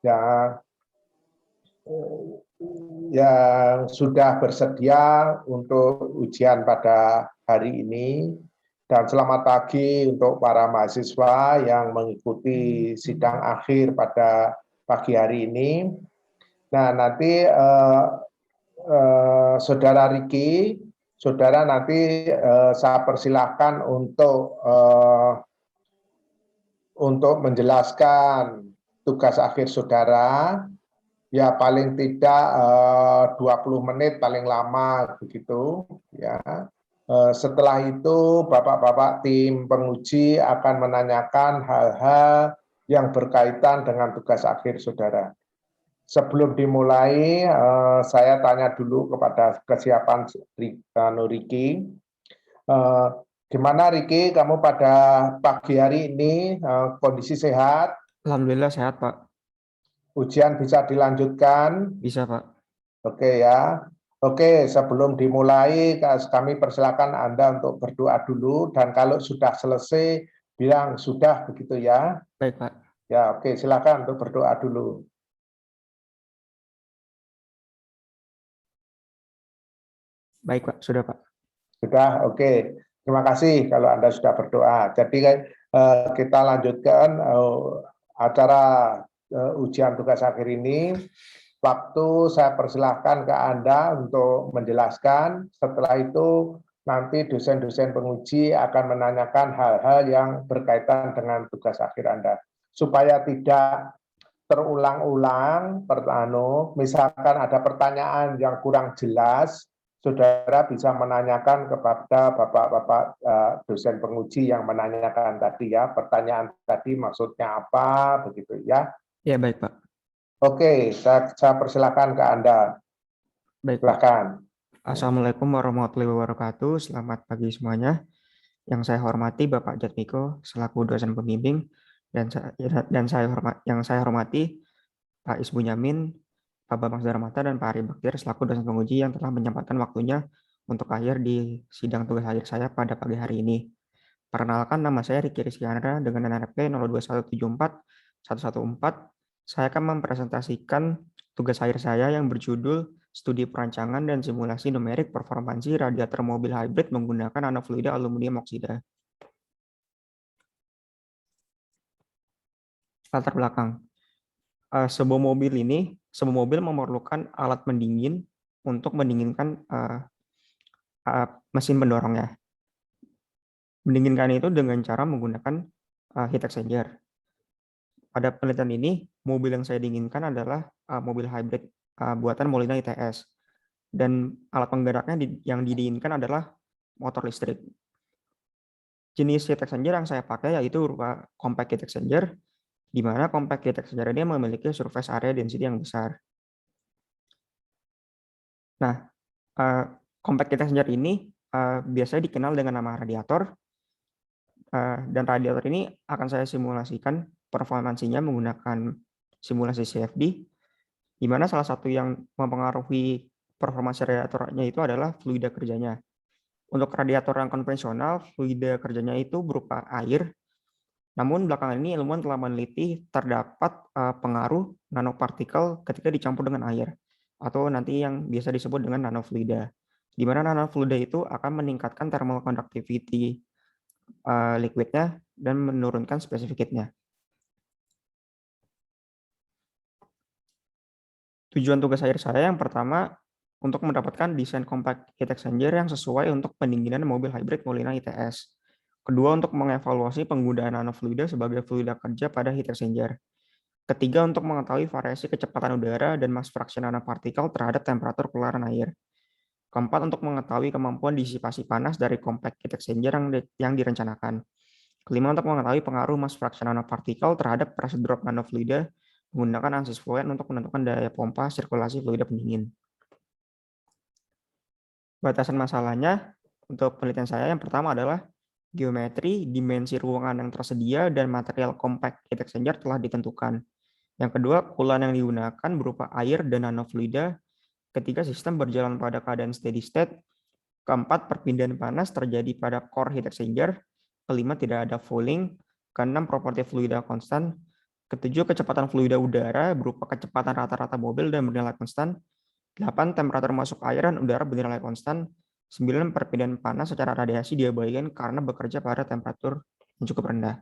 yang yang sudah bersedia untuk ujian pada hari ini. Dan selamat pagi untuk para mahasiswa yang mengikuti sidang akhir pada pagi hari ini. Nah, nanti Saudara Riki, saudara nanti saya persilahkan untuk menjelaskan tugas akhir saudara. Ya paling tidak 20 menit paling lama begitu ya. Setelah itu Bapak-bapak tim penguji akan menanyakan hal-hal yang berkaitan dengan tugas akhir saudara. Sebelum dimulai saya tanya dulu kepada kesiapan Riki. Gimana Riki, kamu pada pagi hari ini kondisi sehat? Alhamdulillah sehat, Pak. Ujian bisa dilanjutkan? Bisa, Pak. Oke ya. Oke, sebelum dimulai kami persilakan Anda untuk berdoa dulu dan kalau sudah selesai bilang sudah begitu ya. Baik, Pak. Ya, oke, silakan untuk berdoa dulu. Baik, Pak. Sudah, Pak. Sudah, oke. Terima kasih kalau Anda sudah berdoa. Jadi kita lanjutkan acara ujian tugas akhir ini. Waktu saya persilahkan ke Anda untuk menjelaskan. Setelah itu nanti dosen-dosen penguji akan menanyakan hal-hal yang berkaitan dengan tugas akhir Anda. Supaya tidak terulang-ulang, misalkan ada pertanyaan yang kurang jelas, saudara bisa menanyakan kepada bapak-bapak dosen penguji yang menanyakan tadi ya, pertanyaan tadi maksudnya apa, begitu ya. Ya, baik, Pak. Oke, saya persilakan ke Anda. Baik, Silakan. Pak. Assalamualaikum warahmatullahi wabarakatuh. Selamat pagi semuanya. Yang saya hormati Bapak Jatmiko selaku dosen pembimbing dan saya hormati Pak Isbunyamin, Pak Bambang Sudarmata dan Pak Ari Baktir selaku dosen penguji yang telah menyempatkan waktunya untuk hadir di sidang tugas akhir saya pada pagi hari ini. Perkenalkan, nama saya Riki Rizkyandra dengan NRP 02174114. Saya akan mempresentasikan tugas akhir saya yang berjudul Studi Perancangan dan Simulasi Numerik Performansi Radiator Mobil Hybrid menggunakan nanofluida aluminium oksida. Latar belakang. Sebuah mobil memerlukan alat pendingin untuk mendinginkan mesin pendorongnya. Mendinginkan itu dengan cara menggunakan heat exchanger. Pada penelitian ini, mobil yang saya dinginkan adalah mobil hybrid buatan Molina ITS. Dan alat penggeraknya yang didinginkan adalah motor listrik. Jenis heat exchanger yang saya pakai yaitu berupa compact heat exchanger, di mana compact heat exchanger ini memiliki surface area density yang besar. Nah, compact heat exchanger ini biasanya dikenal dengan nama radiator, dan radiator ini akan saya simulasikan performansinya menggunakan simulasi CFD, di mana salah satu yang mempengaruhi performansi radiatornya itu adalah fluida kerjanya. Untuk radiator yang konvensional, fluida kerjanya itu berupa air, namun belakangan ini ilmuwan telah meneliti terdapat pengaruh nanopartikel ketika dicampur dengan air, atau nanti yang biasa disebut dengan nanofluida, di mana nanofluida itu akan meningkatkan thermal conductivity liquidnya dan menurunkan specific heat-nya. Tujuan tugas akhir saya yang pertama untuk mendapatkan desain compact heat exchanger yang sesuai untuk pendinginan mobil hybrid Molina ITS. Kedua, untuk mengevaluasi penggunaan nanofluida sebagai fluida kerja pada heat exchanger. Ketiga, untuk mengetahui variasi kecepatan udara dan mass fraction nanopartikel terhadap temperatur keluaran air. Keempat, untuk mengetahui kemampuan disipasi panas dari compact heat exchanger yang direncanakan. Kelima, untuk mengetahui pengaruh mass fraction nanopartikel terhadap pressure drop nanofluida menggunakan ANSYS fluid untuk menentukan daya pompa sirkulasi fluida pendingin. Batasan masalahnya untuk penelitian saya yang pertama adalah geometri, dimensi ruangan yang tersedia, dan material compact heat exchanger telah ditentukan. Yang kedua, coolant yang digunakan berupa air dan nanofluida. Ketiga, sistem berjalan pada keadaan steady state. Keempat, perpindahan panas terjadi pada core heat exchanger. Kelima, tidak ada fouling. Keenam, properti fluida konstan. Ketujuh, kecepatan fluida udara berupa kecepatan rata-rata mobil dan bernilai konstan. 8, temperatur masuk air dan udara bernilai konstan. 9, perpindahan panas secara radiasi diabaikan karena bekerja pada temperatur yang cukup rendah.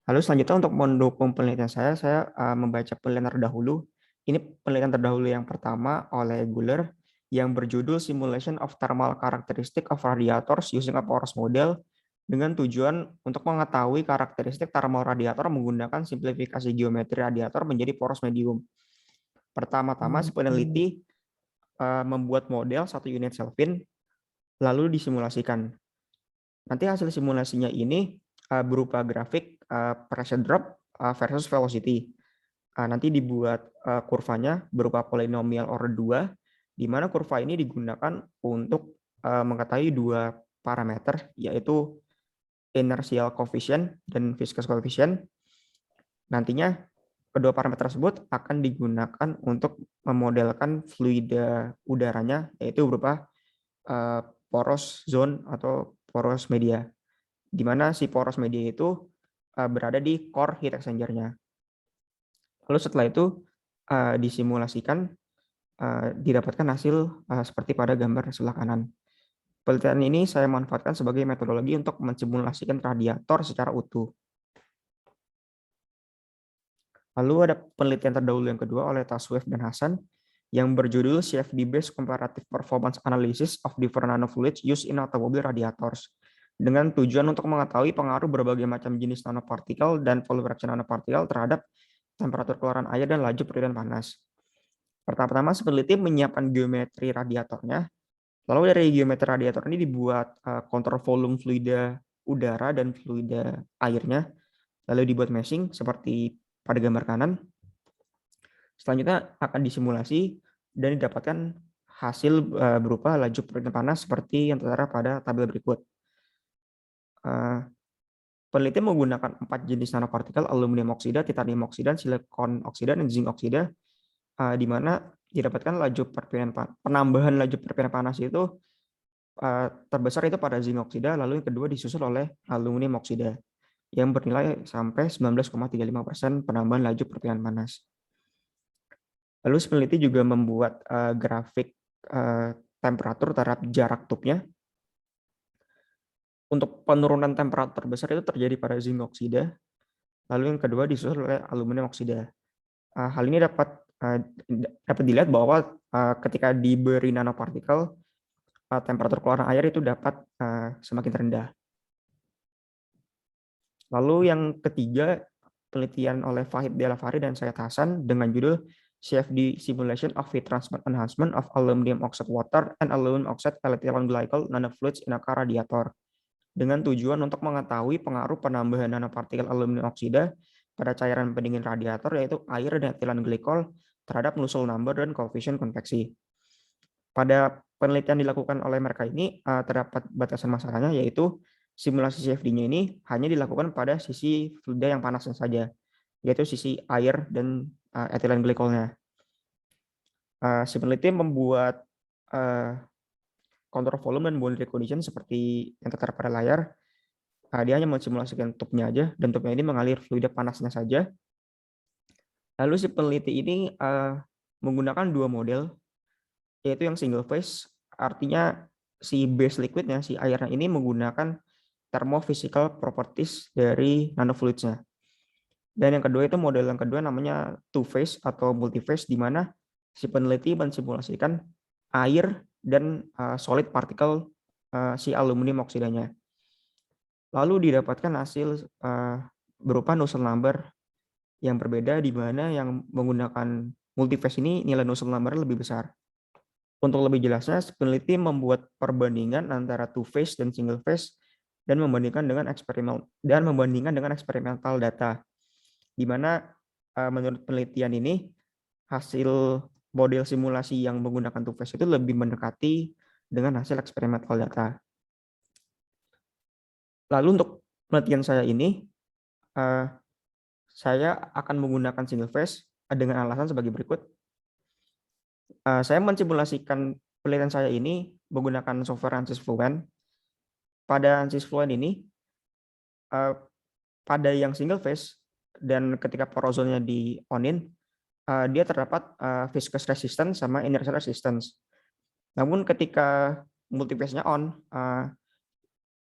Lalu selanjutnya untuk mendukung penelitian saya membaca penelitian terdahulu. Ini penelitian terdahulu yang pertama oleh Guller yang berjudul Simulation of Thermal Characteristic of Radiators Using a Porous Model, dengan tujuan untuk mengetahui karakteristik thermal radiator menggunakan simplifikasi geometri radiator menjadi poros medium. Pertama-tama si peneliti membuat model 1 unit Kelvin lalu disimulasikan. Nanti hasil simulasinya ini berupa grafik pressure drop versus velocity. Nanti dibuat kurvanya berupa polinomial order 2, di mana kurva ini digunakan untuk mengetahui 2 parameter, yaitu inertial coefficient dan viscous coefficient. Nantinya kedua parameter tersebut akan digunakan untuk memodelkan fluida udaranya, yaitu berupa porous zone atau porous media, di mana si porous media itu berada di core heat exchanger-nya. Lalu setelah itu disimulasikan, didapatkan hasil seperti pada gambar sebelah kanan. Penelitian ini saya manfaatkan sebagai metodologi untuk mensimulasikan radiator secara utuh. Lalu ada penelitian terdahulu yang kedua oleh Taswif dan Hasan yang berjudul CFD-based Comparative Performance Analysis of Different Nanofluids Used in Automobile Radiators, dengan tujuan untuk mengetahui pengaruh berbagai macam jenis nanopartikel dan volume fraction nanopartikel terhadap temperatur keluaran air dan laju perpindahan panas. Pertama-tama, peneliti menyiapkan geometri radiatornya. Lalu dari geometri radiator ini dibuat kontrol volume fluida udara dan fluida airnya, lalu dibuat meshing seperti pada gambar kanan. Selanjutnya akan disimulasi dan didapatkan hasil berupa laju perpindahan panas seperti yang tertera pada tabel berikut. Peneliti menggunakan 4 jenis nanopartikel: aluminium oksida, titanium oksida, silikon oksida, dan zinc oksida, di mana didapatkan penambahan laju perpindahan panas itu terbesar itu pada zinc oksida, lalu yang kedua disusul oleh aluminium oksida yang bernilai sampai 19,35% penambahan laju perpindahan panas. Lalu peneliti juga membuat grafik temperatur terhadap jarak tubnya. Untuk penurunan temperatur terbesar itu terjadi pada zinc oksida, lalu yang kedua disusul oleh aluminium oksida. Hal ini dapat dilihat bahwa ketika diberi nanopartikel, temperatur keluaran air itu dapat semakin rendah. Lalu yang ketiga, penelitian oleh Fahid Delafari dan Syed Hasan dengan judul CFD Simulation of Heat Transfer Enhancement of Aluminum Oxide Water and Aluminum Oxide Ethylene Glycol Nanofluids in a Car Radiator, dengan tujuan untuk mengetahui pengaruh penambahan nanopartikel aluminium oksida pada cairan pendingin radiator, yaitu air dan ethylene glycol, terhadap Nusselt number dan koefisien konveksi. Pada penelitian dilakukan oleh mereka ini terdapat batasan masalahnya, yaitu simulasi CFD-nya ini hanya dilakukan pada sisi fluida yang panasnya saja, yaitu sisi air dan ethylene glycolnya. Si peneliti membuat kontrol volume dan boundary condition seperti yang tertera pada layar. Dia hanya mensimulasikan tubnya aja, dan tubnya ini mengalir fluida panasnya saja. Lalu si peneliti ini menggunakan 2 model, yaitu yang single phase, artinya si base liquidnya, si airnya ini menggunakan thermophysical properties dari nanofluidsnya. Dan yang kedua itu model yang kedua namanya two phase atau multi phase, di mana si peneliti mensimulasikan air dan solid partikel si aluminium oksidanya. Lalu didapatkan hasil berupa Nusselt number yang berbeda, di mana yang menggunakan multiphase ini nilai Nusselt number lebih besar. Untuk lebih jelasnya, peneliti membuat perbandingan antara two phase dan single phase dan membandingkan dengan eksperimental data, di mana menurut penelitian ini hasil model simulasi yang menggunakan two phase itu lebih mendekati dengan hasil eksperimental data. Lalu untuk penelitian saya ini, saya akan menggunakan single phase dengan alasan sebagai berikut. Saya mensimulasikan penelitian saya ini menggunakan software ANSYS Fluent. Pada ANSYS Fluent ini, pada yang single phase, dan ketika porozolnya di on-in, dia terdapat viscous resistance sama inertial resistance. Namun ketika multiphase-nya on,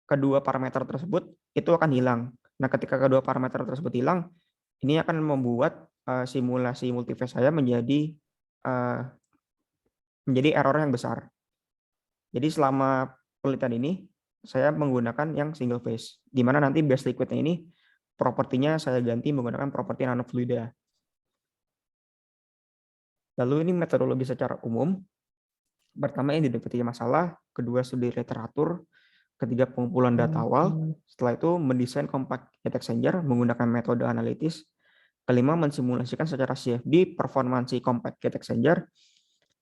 kedua parameter tersebut itu akan hilang. Nah, ketika kedua parameter tersebut hilang, ini akan membuat simulasi multiphase saya menjadi error yang besar. Jadi selama penelitian ini saya menggunakan yang single phase, di mana nanti base liquidnya ini propertinya saya ganti menggunakan properti nanofluida. Lalu ini metodologi secara umum. Pertama, yang didapati masalah, kedua studi literatur, ketiga pengumpulan data awal, setelah itu mendesain compact heat exchanger menggunakan metode analitis, kelima mensimulasikan secara CFD performansi compact heat exchanger,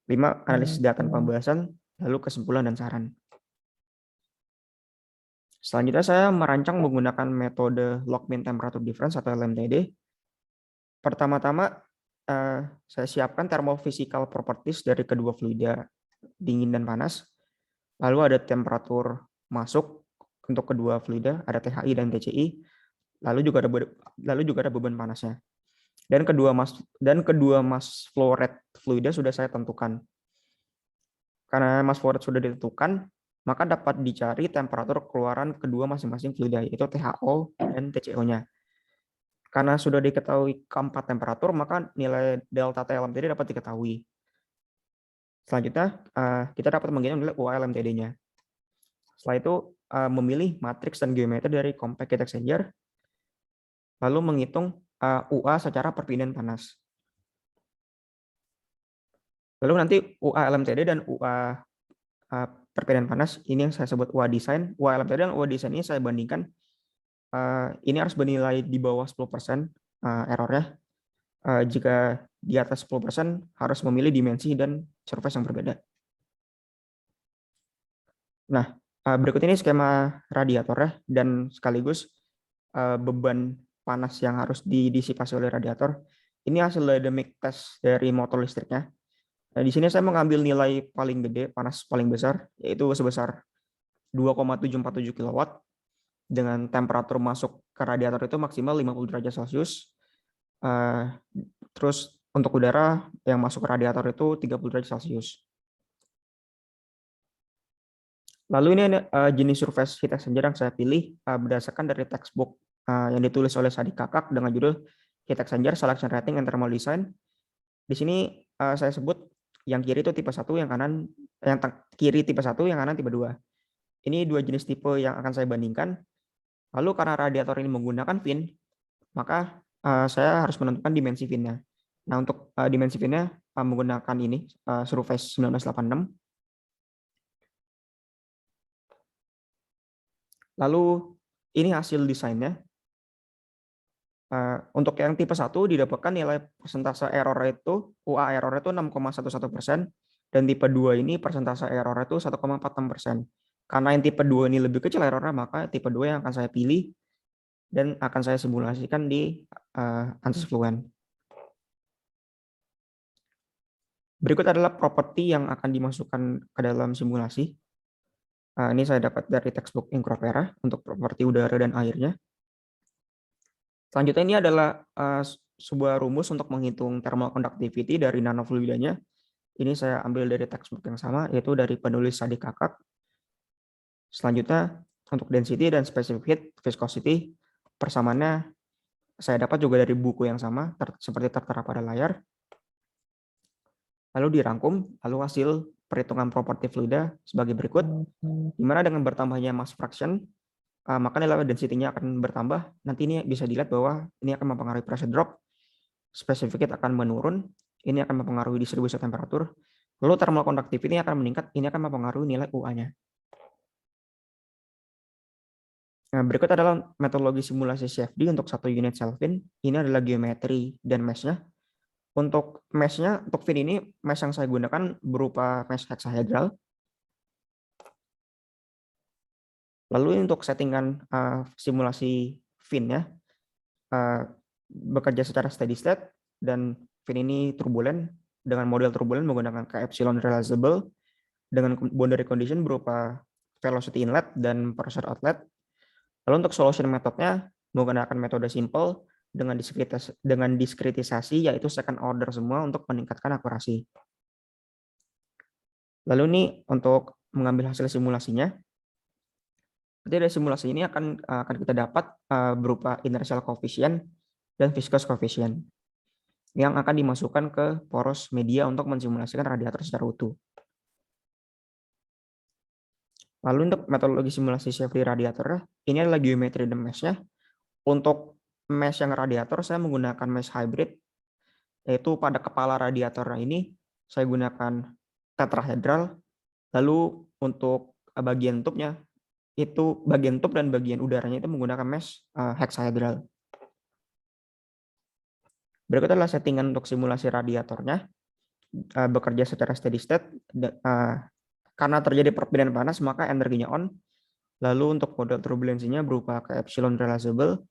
lima analisis data dan pembahasan, lalu kesimpulan dan saran. Selanjutnya saya merancang menggunakan metode log mean temperature difference atau LMTD. Pertama-tama saya siapkan thermophysical properties dari kedua fluida, dingin dan panas. Lalu ada temperatur masuk untuk kedua fluida, ada THI dan TCI. Lalu juga ada beban panasnya. Dan kedua mass flow rate fluida sudah saya tentukan. Karena mass flow rate sudah ditentukan, maka dapat dicari temperatur keluaran kedua masing-masing fluida, yaitu THO dan TCO-nya. Karena sudah diketahui keempat temperatur, maka nilai delta T LMTD dapat diketahui. Selanjutnya, kita dapat menghitung nilai UA LMTD-nya. Setelah itu, memilih matriks dan geometri dari compact heat exchanger, lalu menghitung UA secara perpindahan panas. Lalu nanti UA LMTD dan UA perpindahan panas, ini yang saya sebut UA design. UA LMTD dan UA design ini saya bandingkan. Ini harus bernilai di bawah 10% errornya. Jika di atas 10% harus memilih dimensi dan surface yang berbeda. Nah, berikut ini skema radiatornya dan sekaligus beban panas yang harus didisipasi oleh radiator. Ini hasil dynamic test dari motor listriknya. Nah, di sini saya mengambil nilai paling gede, panas paling besar, yaitu sebesar 2,747 kW. Dengan temperatur masuk ke radiator itu maksimal 50 derajat Celcius. Terus untuk udara yang masuk ke radiator itu 30 derajat Celcius. Lalu ini jenis surface heat exchanger yang saya pilih berdasarkan dari textbook yang ditulis oleh Sadik Kakak dengan judul Heat Exchanger Selection Rating and Thermal Design. Di sini saya sebut yang kiri itu tipe 1, yang kanan kiri tipe 1, yang kanan tipe 2. Ini dua jenis tipe yang akan saya bandingkan. Lalu karena radiator ini menggunakan fin, maka saya harus menentukan dimensi finnya. Nah, untuk dimensi finnya menggunakan ini Surface 1986. Lalu ini hasil desainnya. Untuk yang tipe 1 didapatkan nilai persentase error itu, UA error itu 6,11%, dan tipe 2 ini persentase error itu 1,46%. Karena yang tipe 2 ini lebih kecil errornya, maka tipe 2 yang akan saya pilih dan akan saya simulasikan di ANSYS Fluent. Berikut adalah properti yang akan dimasukkan ke dalam simulasi. Ini saya dapat dari textbook Incropera untuk properti udara dan airnya. Selanjutnya ini adalah sebuah rumus untuk menghitung thermal conductivity dari nanofluidanya. Ini saya ambil dari textbook yang sama, yaitu dari penulis Sadik Kakak. Selanjutnya, untuk density dan specific heat viscosity, persamaannya saya dapat juga dari buku yang sama, seperti tertera pada layar. Lalu dirangkum, lalu hasil perhitungan properti fluida sebagai berikut, di mana dengan bertambahnya mass fraction, maka nilai density-nya akan bertambah. Nanti ini bisa dilihat bahwa ini akan mempengaruhi pressure drop, specific heat akan menurun, ini akan mempengaruhi distribusi temperatur, lalu thermal conductivity ini akan meningkat, ini akan mempengaruhi nilai UA-nya. Nah, berikut adalah metodologi simulasi CFD untuk 1 unit cell fin. Ini adalah geometri dan mesh-nya. Untuk mesh-nya, untuk fin ini, mesh yang saya gunakan berupa mesh hexahedral. Lalu untuk settingan simulasi fin-nya, bekerja secara steady state, dan fin ini turbulent, dengan model turbulent menggunakan K epsilon realizable, dengan boundary condition berupa velocity inlet dan pressure outlet. Lalu untuk solution metodenya menggunakan metode simple dengan diskritisasi, yaitu second order semua untuk meningkatkan akurasi. Lalu nih untuk mengambil hasil simulasinya, nanti dari simulasi ini akan kita dapat berupa inertial coefficient dan viscous coefficient yang akan dimasukkan ke poros media untuk mensimulasikan radiator secara utuh. Lalu untuk metodologi simulasi safety radiator, ini adalah geometri the mesh-nya. Untuk mesh yang radiator, saya menggunakan mesh hybrid, yaitu pada kepala radiator ini saya gunakan tetrahedral. Lalu untuk bagian tube-nya, itu bagian tube dan bagian udaranya itu menggunakan mesh hexahedral. Berikut adalah settingan untuk simulasi radiatornya. Bekerja secara steady state. Karena terjadi perpindahan panas, maka energinya on. Lalu untuk model turbulensinya berupa ke epsilon realizable.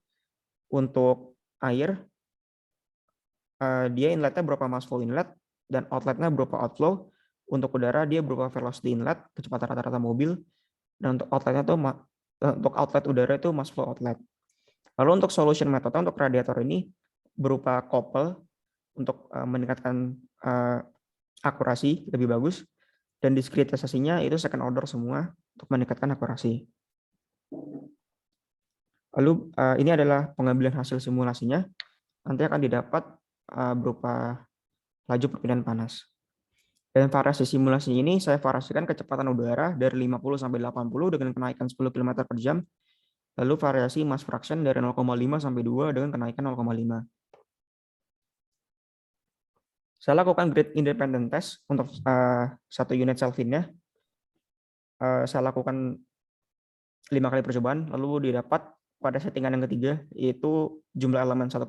Untuk air, dia inletnya berupa mass flow inlet, dan outletnya berupa outflow. Untuk udara, dia berupa velocity inlet, kecepatan rata-rata mobil. Dan untuk outletnya itu untuk outlet udara itu mass flow outlet. Lalu untuk solution method untuk radiator ini berupa couple untuk meningkatkan akurasi lebih bagus, dan diskritisasinya itu second order semua untuk meningkatkan akurasi. Lalu ini adalah pengambilan hasil simulasinya, nanti akan didapat berupa laju perpindahan panas. Dan variasi simulasi ini saya variasikan kecepatan udara dari 50 sampai 80 dengan kenaikan 10 km per jam. Lalu variasi mass fraction dari 0,5 sampai 2 dengan kenaikan 0,5. Saya lakukan grid independent test untuk satu unit Kelvinnya. Saya lakukan 5 kali percobaan, lalu didapat pada settingan yang ketiga, yaitu jumlah elemen 1,1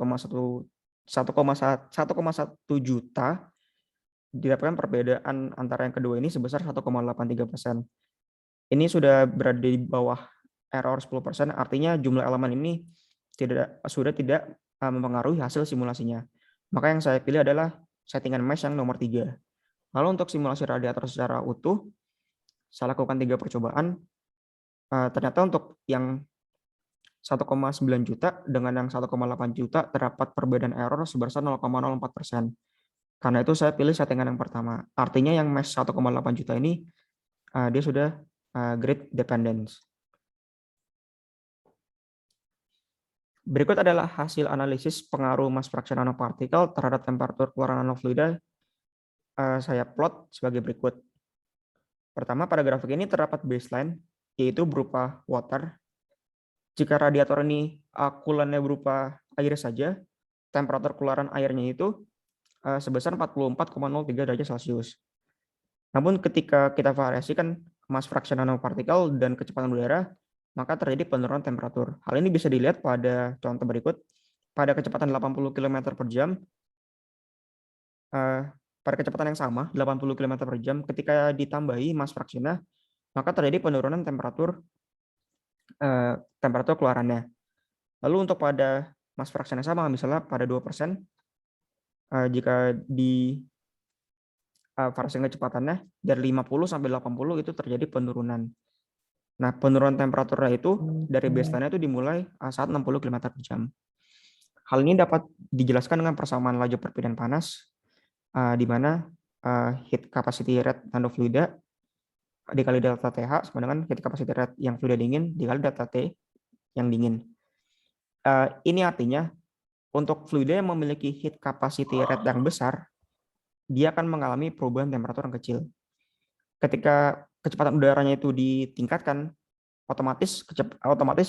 juta. Didapatkan perbedaan antara yang kedua ini sebesar 1,83%. Ini sudah berada di bawah error 10%, artinya jumlah elemen ini sudah tidak mempengaruhi hasil simulasinya. Maka yang saya pilih adalah settingan mesh yang nomor 3. Lalu untuk simulasi radiator secara utuh, saya lakukan 3 percobaan. Ternyata untuk yang 1,9 juta dengan yang 1,8 juta terdapat perbedaan error sebesar 0,04%. Karena itu saya pilih settingan yang pertama. Artinya yang mesh 1,8 juta ini dia sudah grid dependence. Berikut adalah hasil analisis pengaruh mass fraction nanopartikel terhadap temperatur keluaran nanofluida. Saya plot sebagai berikut. Pertama, pada grafik ini terdapat baseline, yaitu berupa water. Jika radiator ini kulannya berupa air saja, temperatur keluaran airnya itu sebesar 44,03 derajat Celcius. Namun ketika kita variasikan mass fraction nanopartikel dan kecepatan udara, maka terjadi penurunan temperatur. Hal ini bisa dilihat pada contoh berikut. Pada kecepatan 80 km per jam, pada kecepatan yang sama, 80 km per jam, ketika ditambahi mass fraction-nya, maka terjadi penurunan temperatur keluarannya. Lalu untuk pada mass fraction yang sama, misalnya pada 2%, jika di variasi kecepatannya dari 50 sampai 80 itu terjadi penurunan. Nah, penurunan temperaturnya itu dari baseline-nya itu dimulai saat 60 km per jam. Hal ini dapat dijelaskan dengan persamaan laju perpindahan panas, di mana heat capacity rate nanofluida dikali delta TH sama dengan heat capacity rate yang fluida dingin dikali delta T yang dingin. Ini artinya untuk fluida yang memiliki heat capacity rate yang besar, dia akan mengalami perubahan temperatur yang kecil. Ketika kecepatan udaranya itu ditingkatkan, otomatis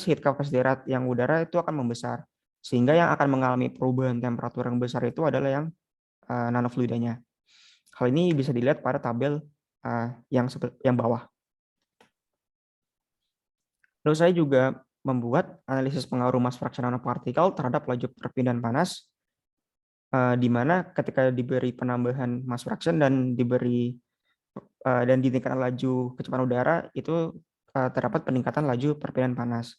heat capacity rate yang udara itu akan membesar, sehingga yang akan mengalami perubahan temperatur yang besar itu adalah yang nanofluidanya. Hal ini bisa dilihat pada tabel yang bawah. Lalu saya juga membuat analisis pengaruh mass fraction nanopartikel terhadap laju perpindahan panas, di mana ketika diberi penambahan mass fraction dan ditingkatkan laju kecepatan udara, itu terdapat peningkatan laju perpindahan panas.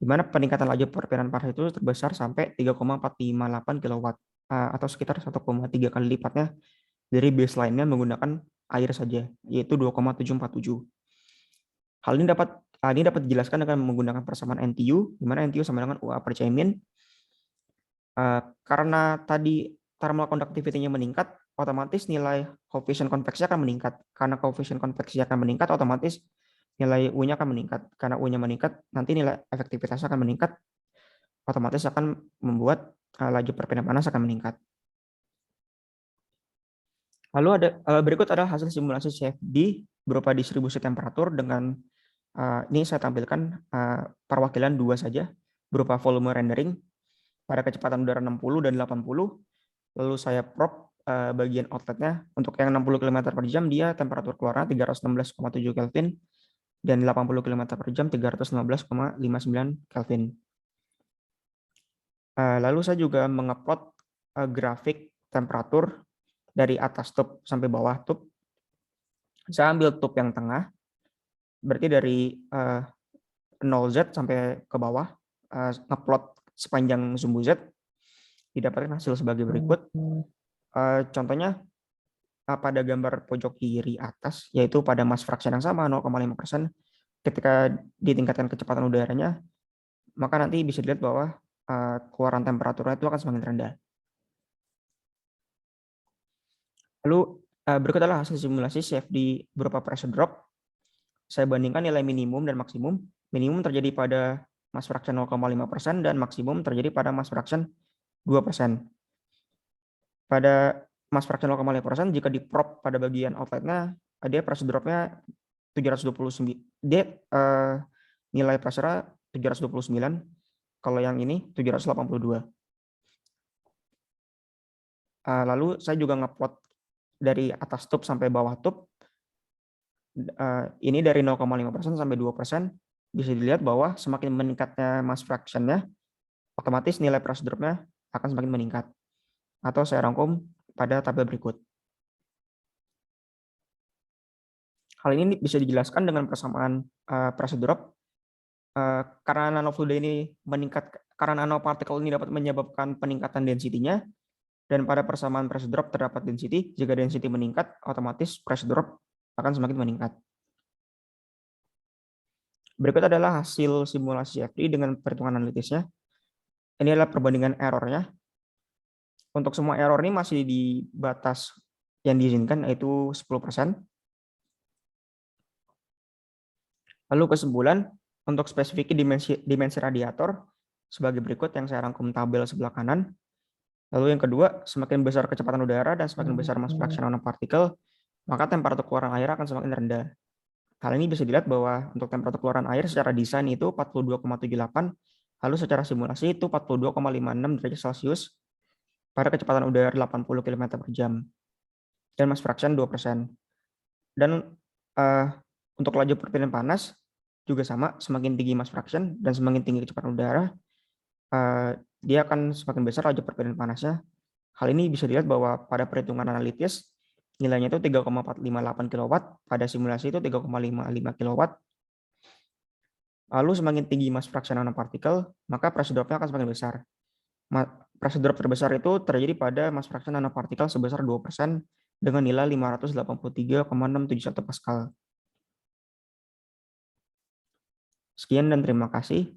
Di mana peningkatan laju perpindahan panas itu terbesar sampai 3,458 kW atau sekitar 1,3 kali lipatnya dari baseline-nya menggunakan air saja, yaitu 2,747. Hal ini dapat dijelaskan dengan menggunakan persamaan NTU, di mana NTU sama dengan UA per Cmin. Karena tadi thermal conductivity-nya meningkat, otomatis nilai koefisien konveksi akan meningkat. Karena koefisien konveksi akan meningkat, otomatis nilai U-nya akan meningkat. Karena U-nya meningkat, nanti nilai efektivitasnya akan meningkat, otomatis akan membuat laju perpindahan panas akan meningkat. Lalu berikut adalah hasil simulasi CFD berupa distribusi temperatur dengan ini saya tampilkan perwakilan dua saja berupa volume rendering pada kecepatan udara 60 dan 80. Lalu saya prop bagian outletnya. Untuk yang 60 km per jam dia temperatur keluarnya 316,7 Kelvin dan 80 km per jam 315,59 Kelvin. Lalu saya juga mengeplot grafik temperatur dari atas tube sampai bawah tube. Saya ambil tube yang tengah, berarti dari 0Z sampai ke bawah, ngeplot sepanjang sumbu Z, didapatkan hasil sebagai berikut. Contohnya pada gambar pojok kiri atas, yaitu pada mass fraction yang sama 0,5%, ketika ditingkatkan kecepatan udaranya, maka nanti bisa dilihat bahwa keluaran temperaturnya itu akan semakin rendah. Lalu berikut adalah hasil simulasi CFD berupa pressure drop. Saya bandingkan nilai minimum dan maksimum. Minimum terjadi pada mass fraction 0,5% dan maksimum terjadi pada mass fraction 2%. Pada mass fraction 0,5% jika di prop pada bagian outletnya, dia pressure dropnya 729. Dia nilai pressure 729. Kalau yang ini 782. Lalu saya juga ngeplot dari atas tube sampai bawah tube. Ini dari 0,5% sampai 2%. Bisa dilihat bahwa semakin meningkatnya mass fraction-nya, otomatis nilai pressure drop-nya akan semakin meningkat. Atau saya rangkum pada tabel berikut. Hal ini bisa dijelaskan dengan persamaan pressure drop. Karena nanofluida ini meningkat, karena nanopartikel ini dapat menyebabkan peningkatan density-nya, dan pada persamaan pressure drop terdapat density. Jika density meningkat, otomatis pressure drop akan semakin meningkat. Berikut adalah hasil simulasi CFD dengan perhitungan analitisnya. Ini adalah perbandingan errornya. Untuk semua error ini masih di batas yang diizinkan, yaitu 10%. Lalu kesimpulan, untuk spesifik dimensi radiator sebagai berikut yang saya rangkum tabel sebelah kanan. Lalu yang kedua, semakin besar kecepatan udara dan semakin besar mass fraction nanopartikel, maka temperatur keluaran air akan semakin rendah. Hal ini bisa dilihat bahwa untuk temperatur keluaran air secara desain itu 42,78, lalu secara simulasi itu 42,56 derajat Celcius pada kecepatan udara 80 km per jam dan mass fraction 2%. Dan untuk laju perpindahan panas juga sama, semakin tinggi mass fraction dan semakin tinggi kecepatan udara, dia akan semakin besar laju perpindahan panasnya. Hal ini bisa dilihat bahwa pada perhitungan analitis nilainya itu 3,458 kW, pada simulasi itu 3,55 kW. Lalu semakin tinggi mass fraction nanopartikel, maka pressure drop-nya akan semakin besar. Pressure drop terbesar itu terjadi pada mass fraction nanopartikel sebesar 2% dengan nilai 583,671 Pascal. Sekian dan terima kasih.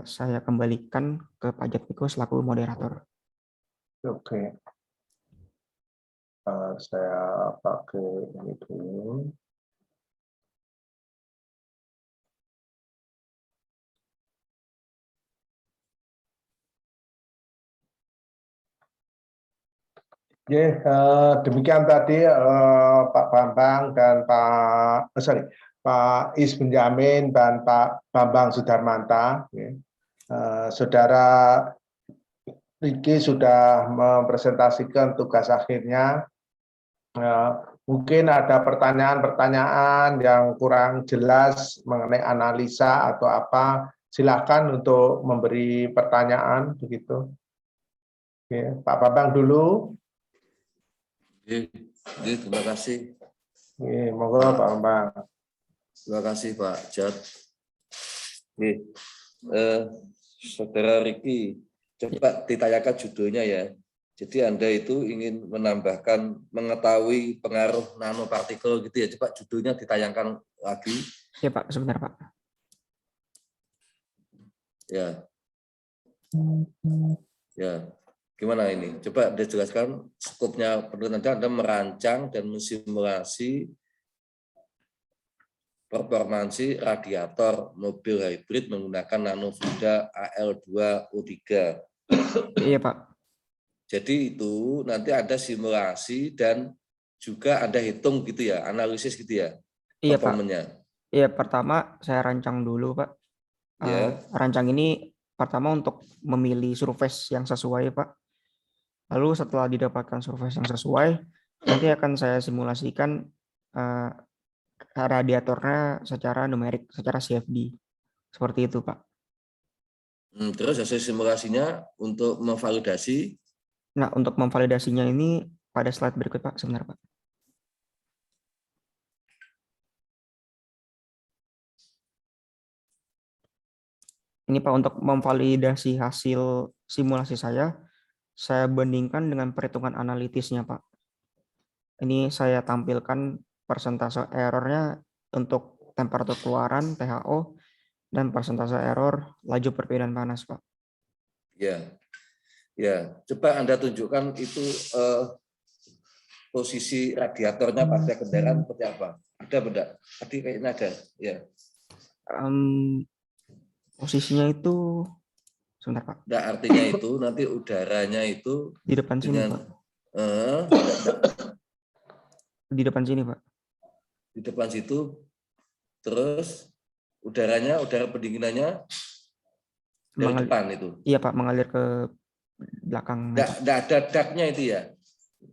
Saya kembalikan ke Pak Jatmiko selaku moderator. Oke. Saya pakai ini dulu. Demikian tadi Pak Bambang dan Pak Is Benjamin dan Pak Bambang Sudarmanta. Saudara Riki sudah mempresentasikan tugas akhirnya. Mungkin ada pertanyaan-pertanyaan yang kurang jelas mengenai analisa atau apa, silakan untuk memberi pertanyaan begitu. Oke, Pak Bambang dulu. Terima kasih. Monggo Pak Bambang. Terima kasih Pak Jat. Saudara Riki, coba ditayangkan judulnya ya. Jadi Anda itu ingin menambahkan mengetahui pengaruh nanopartikel gitu ya. Coba judulnya ditayangkan lagi. Ya Pak, sebentar Pak. Ya. Ya, gimana ini? Coba dijelaskan skopnya penelitian Anda merancang dan mensimulasi performansi radiator mobil hybrid menggunakan nanofluida AL2O3. Iya, Pak. Jadi itu nanti ada simulasi dan juga Anda hitung gitu ya, analisis gitu ya, Iya, Pak. performanya. Iya, pertama saya rancang dulu, Pak. Ya, Rancang ini pertama untuk memilih surface yang sesuai, Pak. Lalu setelah didapatkan surface yang sesuai, nanti akan saya simulasikan eh, radiatornya secara numerik, secara CFD. Seperti itu, Pak. terus hasil simulasinya untuk memvalidasi. Nah, untuk memvalidasinya ini pada slide berikut, Pak. Sebentar, Pak. Ini, Pak, untuk memvalidasi hasil simulasi saya bandingkan dengan perhitungan analitisnya, Pak. Ini saya tampilkan persentase errornya untuk temperatur keluaran, THO, dan persentase error laju perpindahan panas, Pak. Ya, ya. Coba Anda tunjukkan itu posisi radiatornya pada kendaraan seperti apa? Ada benda? Tadi kayaknya ada. Ya. Posisinya itu, sebentar, Pak, Nah, artinya itu nanti udaranya itu di depan sini, dengan Pak. Di depan sini, Pak. di depan situ, terus udara pendinginannya dari depan itu. Iya, Pak, mengalir ke belakang. Nggak ada ductnya itu ya.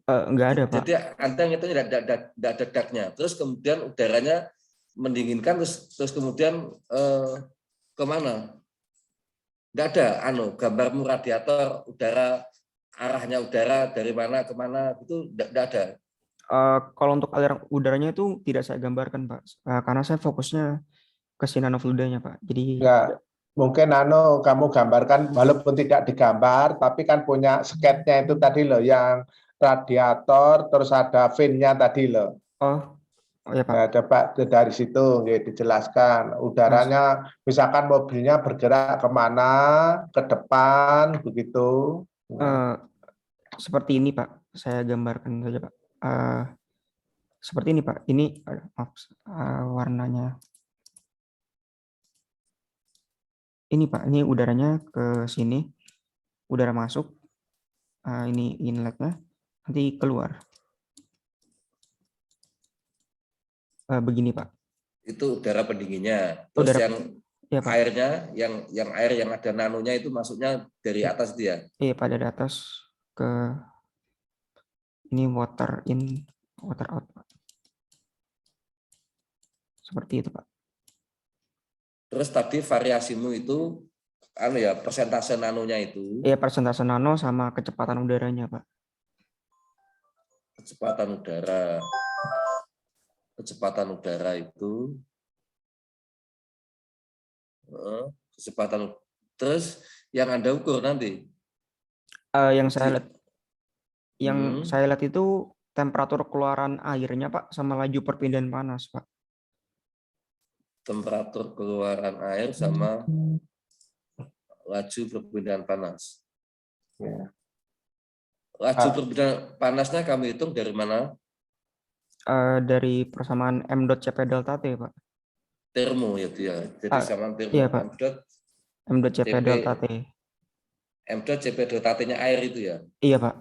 Enggak ada, Pak. Jadi Anda ngitungnya nggak ada ductnya. Terus kemudian udaranya mendinginkan, terus kemudian kemana? Nggak ada gambarmu radiator udara, arahnya udara dari mana ke mana itu nggak ada. Kalau untuk aliran udaranya itu tidak saya gambarkan, Pak, karena saya fokusnya ke si nanofluidanya, Pak. Jadi Ya, mungkin kamu gambarkan walaupun tidak digambar, tapi kan punya sketnya itu tadi loh, yang radiator, terus ada fin-nya tadi loh. oh ya, Pak. Nah, coba dari situ dijelaskan udaranya, misalkan mobilnya bergerak kemana, ke depan, begitu. Seperti ini, Pak. Saya gambarkan saja, Pak. Seperti ini, Pak. Ini maaf, warnanya. Ini, Pak. Ini udaranya ke sini. Udara masuk. Ini inletnya. Nanti keluar. Begini, Pak. Itu udara pendinginnya. Terus Udara, yang ya, Pak. airnya, yang air yang ada nanonya itu masuknya dari atas dia. Iya, Pak, dari atas ke ini water in, water out, Pak. Seperti itu, Pak. Terus tadi variasimu itu persentase nanonya itu. Iya, persentase nano sama kecepatan udaranya, Pak. Kecepatan udara itu terus yang Anda ukur nanti. Yang saya lihat itu temperatur keluaran airnya, Pak, sama laju perpindahan panas, Pak. Temperatur keluaran air sama laju perpindahan panas. Ya. Laju perpindahan panasnya kami hitung dari mana? Dari persamaan M dot Cp delta T, Pak. Termo ya dia. Jadi sama termo. Iya, Pak. M dot Cp delta T. M dot Cp delta T-nya air itu ya? Iya, Pak.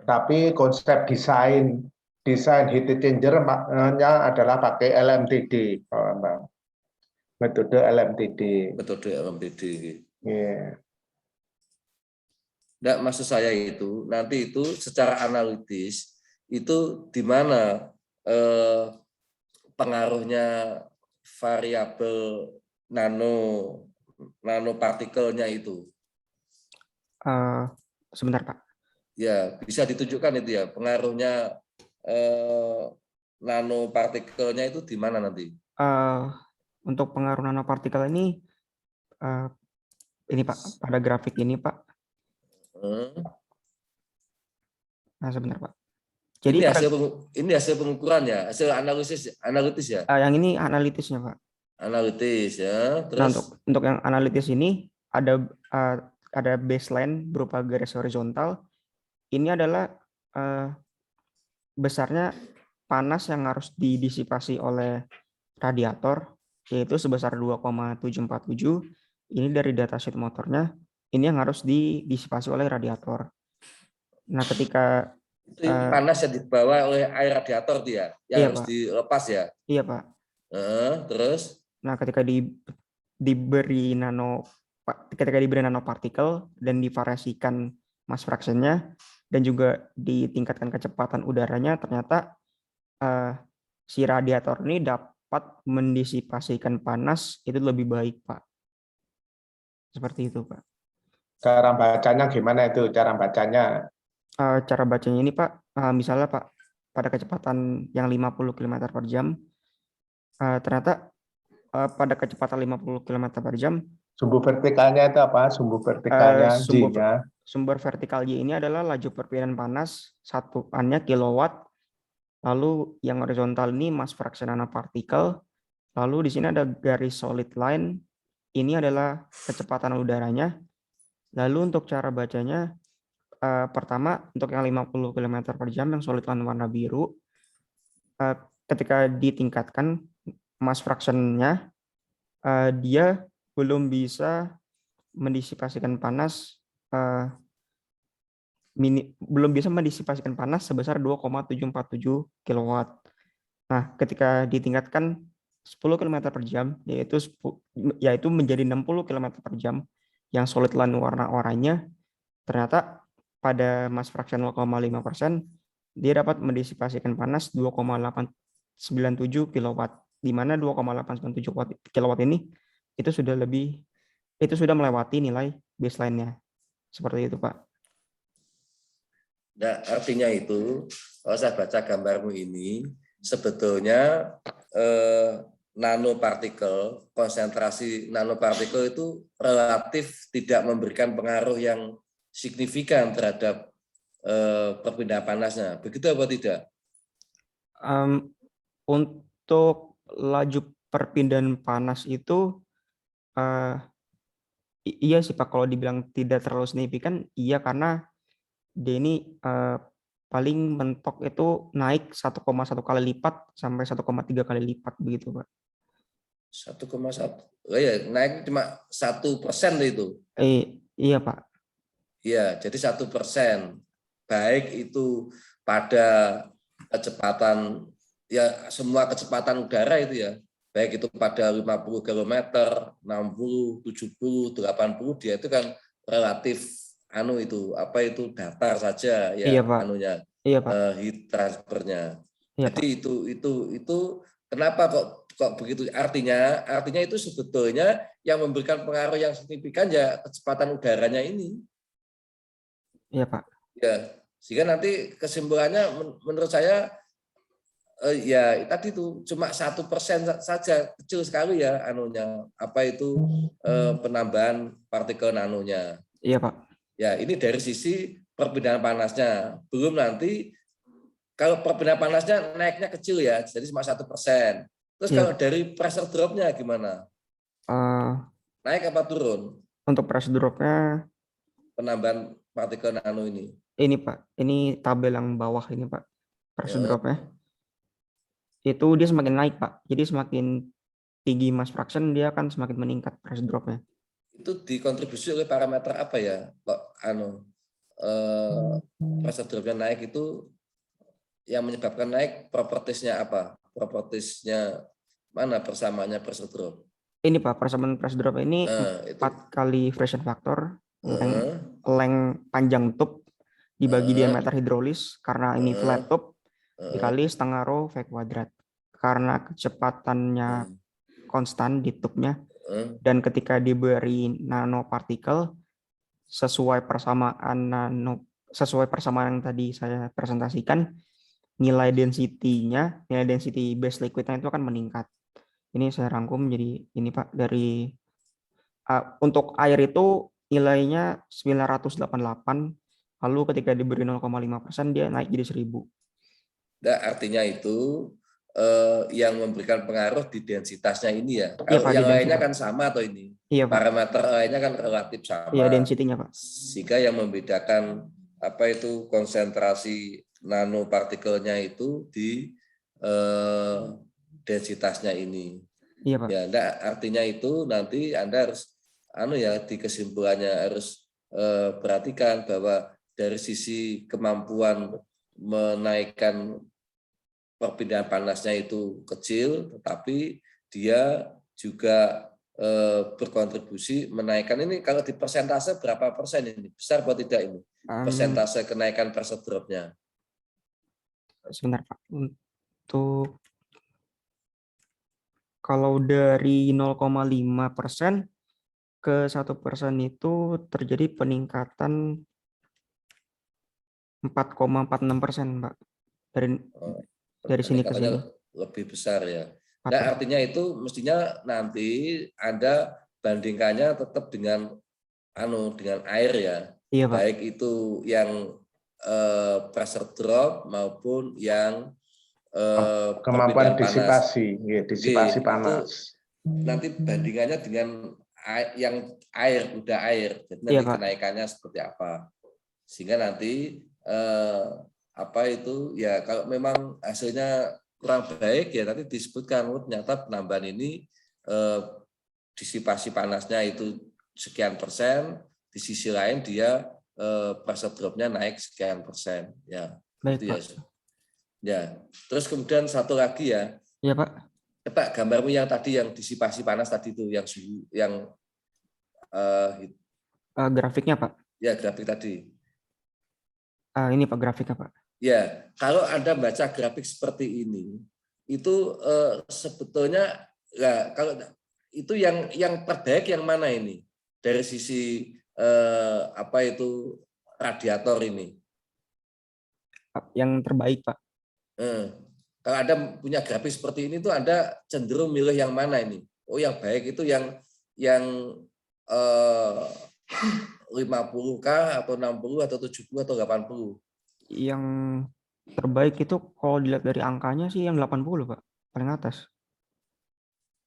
Tapi konsep desain heat exchanger maknanya adalah pakai LMTD, metode LMTD. Metode LMTD. Yeah. Nah, maksud saya itu nanti itu secara analitis itu di mana pengaruhnya variabel nanopartikelnya itu. Sebentar, Pak. Ya, bisa ditunjukkan itu ya pengaruhnya nanopartikelnya itu di mana nanti? Untuk pengaruh nanopartikel ini Pak, pada grafik ini, Pak. Nah, sebentar, Pak. Jadi Ini hasil pengukuran ya, hasil analitis ya. yang ini analitisnya, Pak. Analitis ya. Nah, Terus untuk yang analitis ini ada baseline berupa garis horizontal. Ini adalah besarnya panas yang harus didisipasi oleh radiator, yaitu sebesar 2,747. Ini dari datasheet motornya. Ini yang harus didisipasi oleh radiator. Nah, ketika itu panas yang dibawa oleh air radiator dia, yang iya, harus Pak. dilepas ya. Iya, Pak. Terus, nah, ketika diberi nanopartikel dan divariasikan mass fraction-nya dan juga ditingkatkan kecepatan udaranya, ternyata si radiator ini dapat mendisipasikan panas itu lebih baik, Pak. Seperti itu, Pak. Cara bacanya gimana itu? Cara bacanya? Cara bacanya ini, Pak, misalnya Pak, pada kecepatan yang 50 km per jam, ternyata pada kecepatan 50 km per jam, Sumbu vertikalnya itu apa? Sumbu vertikalnya, G-nya. sumber vertikal Y ini adalah laju perpindahan panas, satuannya kilowatt, lalu yang horizontal ini mass fraction nanopartikel, lalu di sini ada garis solid line, ini adalah kecepatan udaranya, lalu untuk cara bacanya, pertama untuk yang 50 km per jam yang solid line warna biru, ketika ditingkatkan mass fraction-nya, dia belum bisa mendisipasikan panas sebesar 2,747 kW. Nah, ketika ditingkatkan 10 km per jam, yaitu menjadi 60 km per jam, yang solid line warna oranye, ternyata pada mass fraction 0,5%, dia dapat mendisipasikan panas 2,897 kW, di mana 2,897 kW ini itu sudah melewati nilai baseline-nya. Seperti itu, Pak. Nah, artinya itu, kalau saya baca gambarmu ini, sebetulnya nanopartikel, konsentrasi nanopartikel itu relatif tidak memberikan pengaruh yang signifikan terhadap perpindahan panasnya. Begitu apa tidak? Untuk laju perpindahan panas itu, iya sih Pak, kalau dibilang tidak terlalu signifikan, iya, karena dia ini paling mentok itu naik 1,1 kali lipat sampai 1,3 kali lipat begitu, Pak. 1,1, ya naik cuma 1% itu. Iya Pak. Iya, jadi 1%. Baik itu pada kecepatan, ya semua kecepatan udara itu ya, baik itu pada 50 km, 60, 70, 80, dia itu kan relatif datar saja ya, Iya, Pak. Iya, Pak. Heat transfernya. Iya, Jadi Pak. itu kenapa kok begitu? Artinya itu sebetulnya yang memberikan pengaruh yang signifikan ya kecepatan udaranya ini. Iya, Pak. Ya, sehingga nanti kesimpulannya menurut saya ya tadi itu cuma 1% saja, kecil sekali ya penambahan partikel nanonya. Iya, Pak. Ya, ini dari sisi perpindahan panasnya. Belum nanti kalau perpindahan panasnya naiknya kecil ya, jadi cuma 1%. Terus iya. kalau dari pressure drop-nya gimana? Naik apa turun? Untuk pressure drop-nya, penambahan partikel nano ini. Ini Pak, ini tabel yang bawah ini Pak, pressure drop-nya. Itu dia semakin naik Pak. Jadi semakin tinggi mass fraction, dia akan semakin meningkat pressure drop-nya. Itu dikontribusi oleh parameter apa ya? Pressure drop-nya naik itu yang menyebabkan naik propertiesnya apa? Propertiesnya mana persamaannya pressure drop? Ini Pak, persamaan pressure drop ini 4 kali friction factor, length panjang tube dibagi diameter hidrolis, karena ini flat tube, dikali setengah rho V kuadrat. Karena kecepatannya konstan di tube-nya, dan ketika diberi nanopartikel sesuai persamaan yang tadi saya presentasikan, nilai density base liquidnya itu akan meningkat. Ini saya rangkum jadi ini Pak, dari untuk air itu nilainya 988, lalu ketika diberi 0,5% dia naik jadi 1000. Nah, artinya itu yang memberikan pengaruh di densitasnya ini ya. Iya, Kalau Pak, di yang lainnya density. kan sama atau ini? Iya, Pak. Parameter lainnya kan relatif Iya, sama. density-nya, Pak. Sehingga yang membedakan apa itu konsentrasi nanopartikelnya itu di densitasnya ini. Iya, Pak. Ya, nah, artinya itu nanti Anda harus di kesimpulannya harus perhatikan bahwa dari sisi kemampuan menaikkan perpindahan panasnya itu kecil, tetapi dia juga berkontribusi menaikkan ini. Kalau di persentase berapa persen ini? Besar atau tidak ini? Persentase kenaikan pressure drop-nya. Sebentar, Pak. Untuk kalau dari 0,5% ke 1% itu terjadi peningkatan 4,46%, Pak. Dari sini ke sini. Lebih besar ya. Nah, artinya itu mestinya nanti Anda bandingkannya tetap dengan air ya. Iya, Pak. Baik itu yang pressure drop maupun yang kemampuan disipasi, disipasi panas. Nanti bandingannya dengan yang udah air. Jadi nanti Iya, Pak. kenaikannya seperti apa. Sehingga nanti ya kalau memang hasilnya kurang baik ya nanti disebutkan ternyata penambahan ini disipasi panasnya itu sekian persen, di sisi lain dia pressure drop-nya naik sekian persen ya. Baik, gitu Pak. Ya. Terus kemudian satu lagi ya. Iya, Pak. Pak, gambarmu yang tadi yang disipasi panas tadi itu yang suhu yang grafiknya, Pak. Ya, grafik tadi. Ini Pak grafiknya, Pak. Ya, kalau Anda baca grafik seperti ini, itu sebetulnya ya kalau itu yang terbaik yang mana ini dari sisi radiator ini? Yang terbaik, Pak. Kalau Anda punya grafik seperti ini tuh Anda cenderung milih yang mana ini? Oh, yang baik itu yang 50K atau 60 atau 70 atau 80? Yang terbaik itu kalau dilihat dari angkanya sih yang 80, Pak. Paling atas.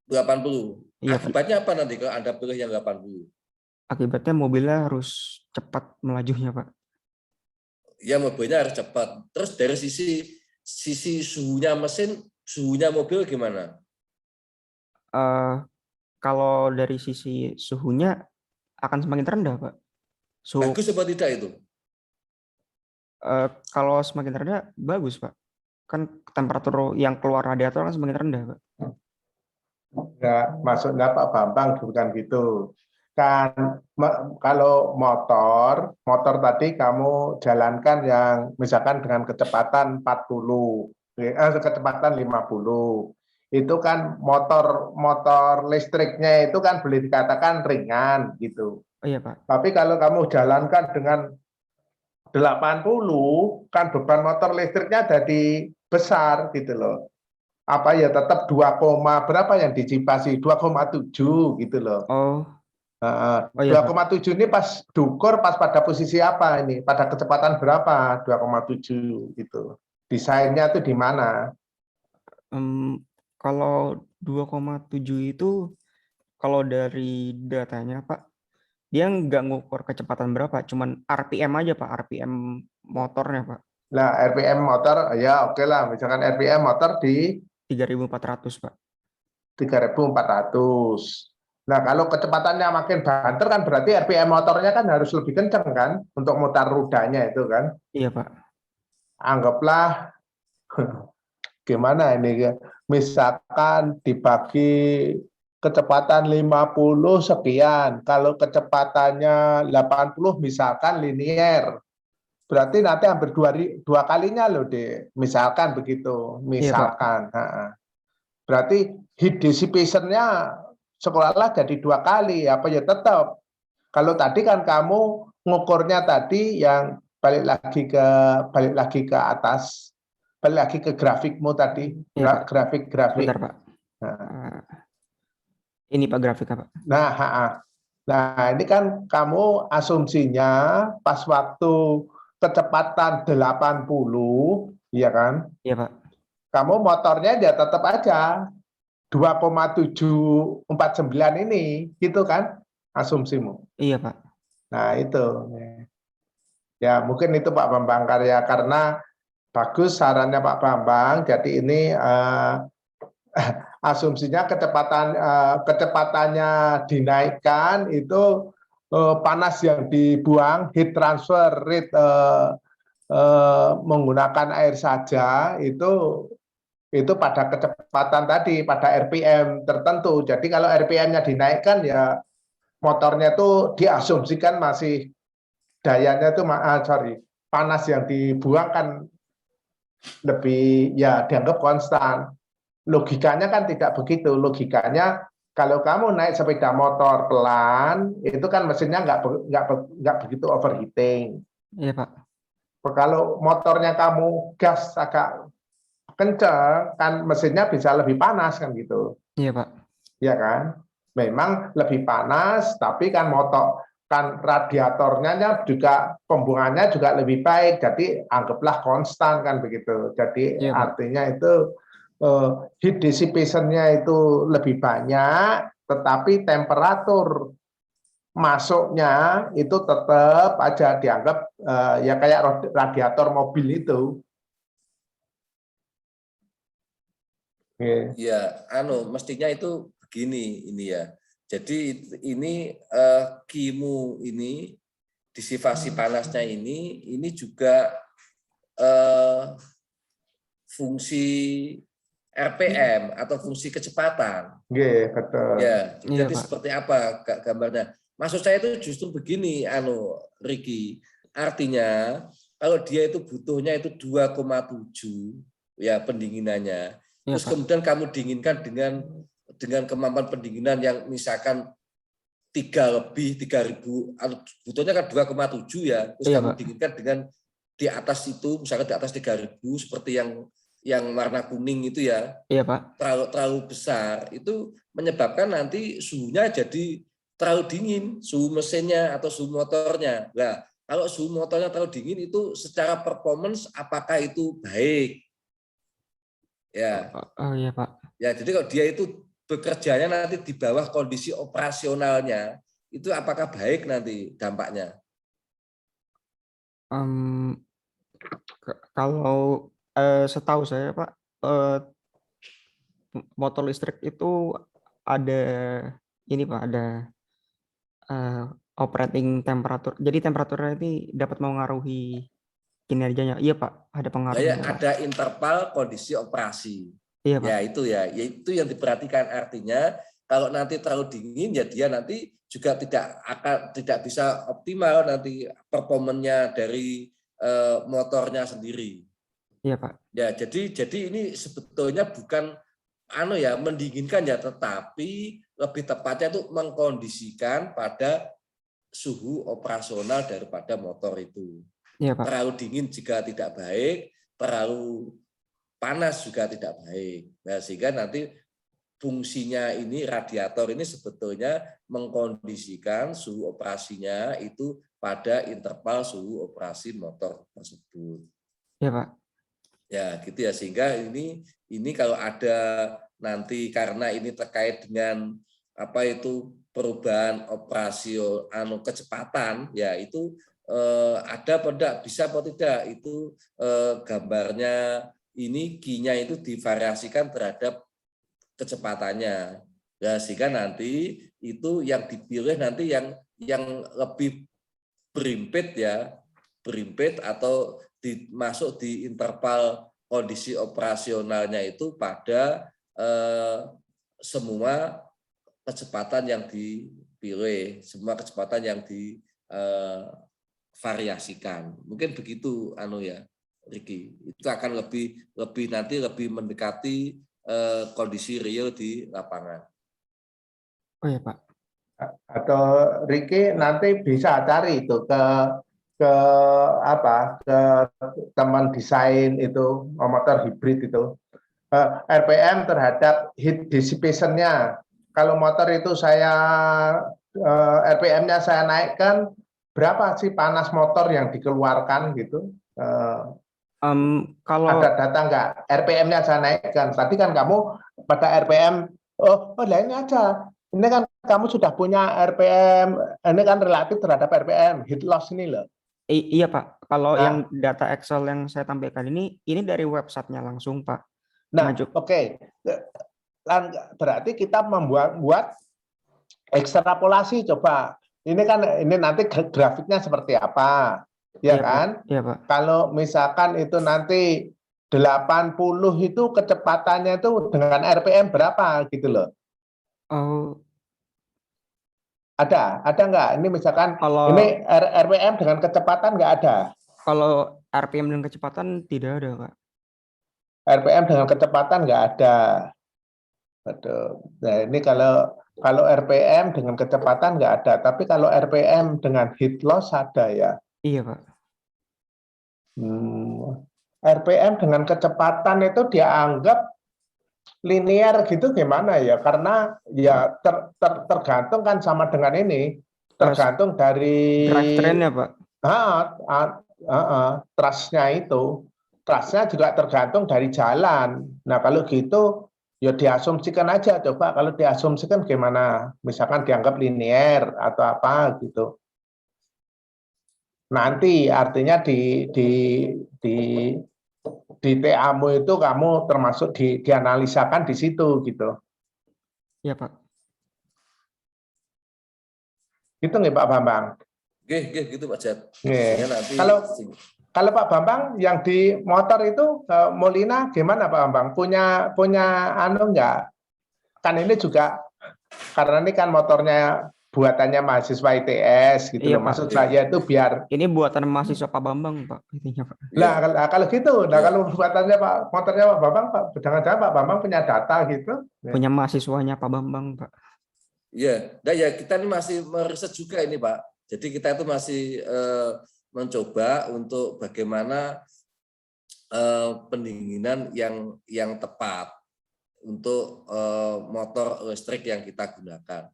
80. Iya, akibatnya apa nanti kalau Anda pilih yang 80? Akibatnya mobilnya harus cepat melajunya, Pak. Ya, mobilnya harus cepat. Terus dari sisi suhunya mesin, suhunya mobil gimana? Kalau dari sisi suhunya akan semakin rendah, Pak. Bagus apa tidak itu? Kalau semakin rendah, bagus, Pak. Kan temperatur yang keluar radiator kan semakin rendah, Pak. Enggak, maksudnya Pak Bambang bukan gitu. Kan kalau motor tadi kamu jalankan yang misalkan dengan kecepatan 40, kecepatan 50. Itu kan motor listriknya itu kan boleh dikatakan ringan gitu. Oh iya, Pak. Tapi kalau kamu jalankan dengan 80, kan beban motor listriknya jadi besar gitu loh. Apa ya tetap 2, berapa yang disipasi? 2,7 gitu loh. Oh iya, 2,7 ini pas dukur pas pada posisi apa ini? Pada kecepatan berapa? 2,7 gitu. Desainnya itu di mana? Kalau 2,7 itu kalau dari datanya, Pak, dia nggak ngukur kecepatan berapa, cuman RPM aja, Pak, RPM motornya, Pak. Nah, RPM motor ya oke lah, misalkan RPM motor di 3.400, Pak. 3.400. Nah, kalau kecepatannya makin banter kan berarti RPM motornya kan harus lebih kencang kan untuk mutar rodanya itu kan. Iya, Pak. Anggaplah gimana ini, misalkan dibagi kecepatan 50 sekian, kalau kecepatannya 80 misalkan linier, berarti nanti hampir dua kalinya loh deh, misalkan begitu, misalkan. Iya, berarti heat dissipation-nya sekolah jadi 2 kali, apa ya tetap. Kalau tadi kan kamu ngukurnya tadi yang balik lagi ke atas, balik lagi ke grafikmu tadi, iya, grafik. Bentar, Pak. Ini Pak grafiknya, Pak. Nah, ini kan kamu asumsinya pas waktu kecepatan 80 iya kan? Iya, Pak. Kamu motornya ya tetap aja 2,749 ini, gitu kan? Asumsimu. Iya, Pak. Nah, itu. Ya, mungkin itu Pak Bambang Karya, karena bagus sarannya Pak Bambang. Jadi ini asumsinya kecepatannya dinaikkan itu panas yang dibuang, heat transfer rate menggunakan air saja itu pada kecepatan tadi, pada RPM tertentu. Jadi kalau RPM-nya dinaikkan ya motornya itu diasumsikan masih dayanya itu panas yang dibuang kan lebih ya dianggap konstan. Logikanya kan tidak begitu. Logikanya kalau kamu naik sepeda motor pelan, itu kan mesinnya nggak begitu overheating. Iya, Pak. Kalau motornya kamu gas agak kenceng, kan mesinnya bisa lebih panas kan gitu. Iya, Pak. Ya kan? Memang lebih panas, tapi kan motor kan radiatornya juga pembuangannya juga lebih baik, jadi anggaplah konstan kan begitu. Jadi Iya, Pak. artinya itu heat dissipation-nya itu lebih banyak, tetapi temperatur masuknya itu tetap aja dianggap ya kayak radiator mobil itu. Oke. Ya, mestinya itu begini ini ya. Jadi ini kimu ini disipasi panasnya ini juga fungsi RPM atau fungsi kecepatan. Oke, betul. Ya, Iya, jadi Pak. seperti apa gambarnya? Maksud saya itu justru begini, Ricky. Artinya kalau dia itu butuhnya itu 2,7 ya pendinginannya. Iya, Terus Pak. kemudian kamu dinginkan dengan kemampuan pendinginan yang misalkan 3.000 atau butuhnya kan 2,7 ya. Terus Iya, kamu Pak. dinginkan dengan di atas itu, misalkan di atas 3.000 seperti yang warna kuning itu ya, Iya, Pak. terlalu besar itu menyebabkan nanti suhunya jadi terlalu dingin, suhu mesinnya atau suhu motornya. Nah, kalau suhu motornya terlalu dingin itu secara performance apakah itu baik? Ya, Oh, iya, Pak. ya jadi kalau dia itu bekerjanya nanti di bawah kondisi operasionalnya, itu apakah baik nanti dampaknya? Em, kalau setahu saya, Pak, motor listrik itu ada ini, Pak, ada eh, operating temperatur. Jadi temperaturnya ini dapat mengaruhi kinerjanya. Iya, Pak, ada pengaruhnya, Ya, Pak. ada interval kondisi operasi. Iya, Pak. Ya itu yang diperhatikan, artinya kalau nanti terlalu dingin ya dia nanti juga tidak bisa optimal nanti performanya dari motornya sendiri. Iya, Pak. Ya, jadi ini sebetulnya bukan mendinginkan ya, tetapi lebih tepatnya itu mengkondisikan pada suhu operasional daripada motor itu. Iya, Pak. Terlalu dingin jika tidak baik, terlalu panas juga tidak baik. Nah, sehingga nanti fungsinya ini radiator ini sebetulnya mengkondisikan suhu operasinya itu pada interval suhu operasi motor tersebut. Iya, Pak. Ya, gitu ya, sehingga ini kalau ada nanti karena ini terkait dengan apa itu perubahan operasi kecepatan ya itu ada apa tidak, bisa atau tidak itu gambarnya ini Q-nya itu divariasikan terhadap kecepatannya. Ya, sehingga nanti itu yang dipilih nanti yang lebih berimpit ya, berimpit atau masuk di interval kondisi operasionalnya itu pada semua kecepatan yang dipilih, semua kecepatan yang divariasikan. Mungkin begitu ya, Ricky. Itu akan lebih nanti lebih mendekati kondisi real di lapangan. Oh, iya, Pak. Atau Ricky nanti bisa cari itu ke teman desain itu motor hibrid itu RPM terhadap heat dissipation-nya. Kalau motor itu saya RPM-nya saya naikkan, berapa sih panas motor yang dikeluarkan gitu? Kalau Ada data nggak? RPM-nya saya naikkan. Tadi kan kamu pada RPM, oh lah ini aja. Ini kan kamu sudah punya RPM, ini kan relatif terhadap RPM, heat loss ini loh. iya Pak, kalau yang Nah, data Excel yang saya tampilkan ini dari websitenya langsung Pak. nah Maju. oke. Berarti kita membuat ekstrapolasi coba. Ini kan ini nanti grafiknya seperti apa, ya Iya Pak, kan? iya Pak. Kalau misalkan itu nanti 80 itu kecepatannya itu dengan RPM berapa gitu loh. Oh, Ada nggak? Ini misalkan kalau ini RPM dengan kecepatan nggak ada. kalau RPM dan kecepatan tidak ada Pak. RPM dengan kecepatan nggak ada. Betul. Nah ini kalau RPM dengan kecepatan nggak ada, tapi kalau RPM dengan heat loss ada ya. Iya Pak. RPM dengan kecepatan itu dianggap linear gitu gimana ya? Karena ya tergantung kan sama dengan ini, tergantung dari Drivetrain ya Pak. trustnya itu. Trustnya juga tergantung dari jalan. Nah kalau gitu ya diasumsikan aja coba kalau diasumsikan gimana? Misalkan dianggap linear atau apa gitu. Nanti artinya di TA-mu itu kamu termasuk dianalisakan di situ gitu. Iya Pak. Gitu nggak Pak Bambang? Oke, gitu Pak Jat. Nggih. Ya nanti Kalau Pak Bambang yang di motor itu Molina gimana Pak Bambang? Punya anu enggak? Kan ini juga karena ini kan motornya buatannya mahasiswa ITS gitu Iya loh. Pak. Maksud saya itu biar Ini buatan mahasiswa Pak Bambang Pak. Intinya Pak. ya, kalau gitu, ya, kalau buatannya Pak motornya Pak Bambang, jangan-jangan Pak Bambang punya data gitu. Punya mahasiswanya Pak Bambang Pak. ya. Nah ya kita ini masih meriset juga ini Pak. Jadi kita itu masih mencoba untuk bagaimana pendinginan yang tepat untuk motor listrik yang kita gunakan.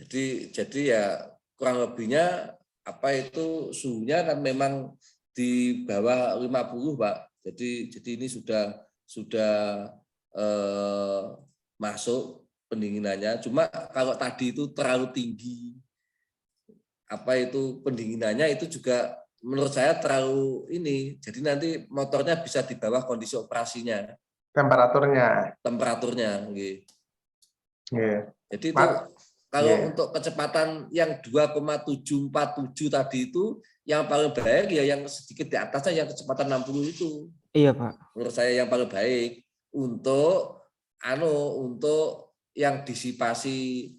Jadi ya kurang lebihnya apa itu suhunya kan memang di bawah 50 Pak. Jadi ini sudah masuk pendinginannya. Cuma kalau tadi itu terlalu tinggi apa itu pendinginannya itu juga menurut saya terlalu ini. Jadi nanti motornya bisa di bawah kondisi operasinya. Temperaturnya. Gitu. Yeah. Jadi itu kalau untuk kecepatan yang 2,747 tadi itu yang paling baik ya yang sedikit di atasnya yang kecepatan 60 itu. Iya Pak. Menurut saya yang paling baik untuk yang disipasi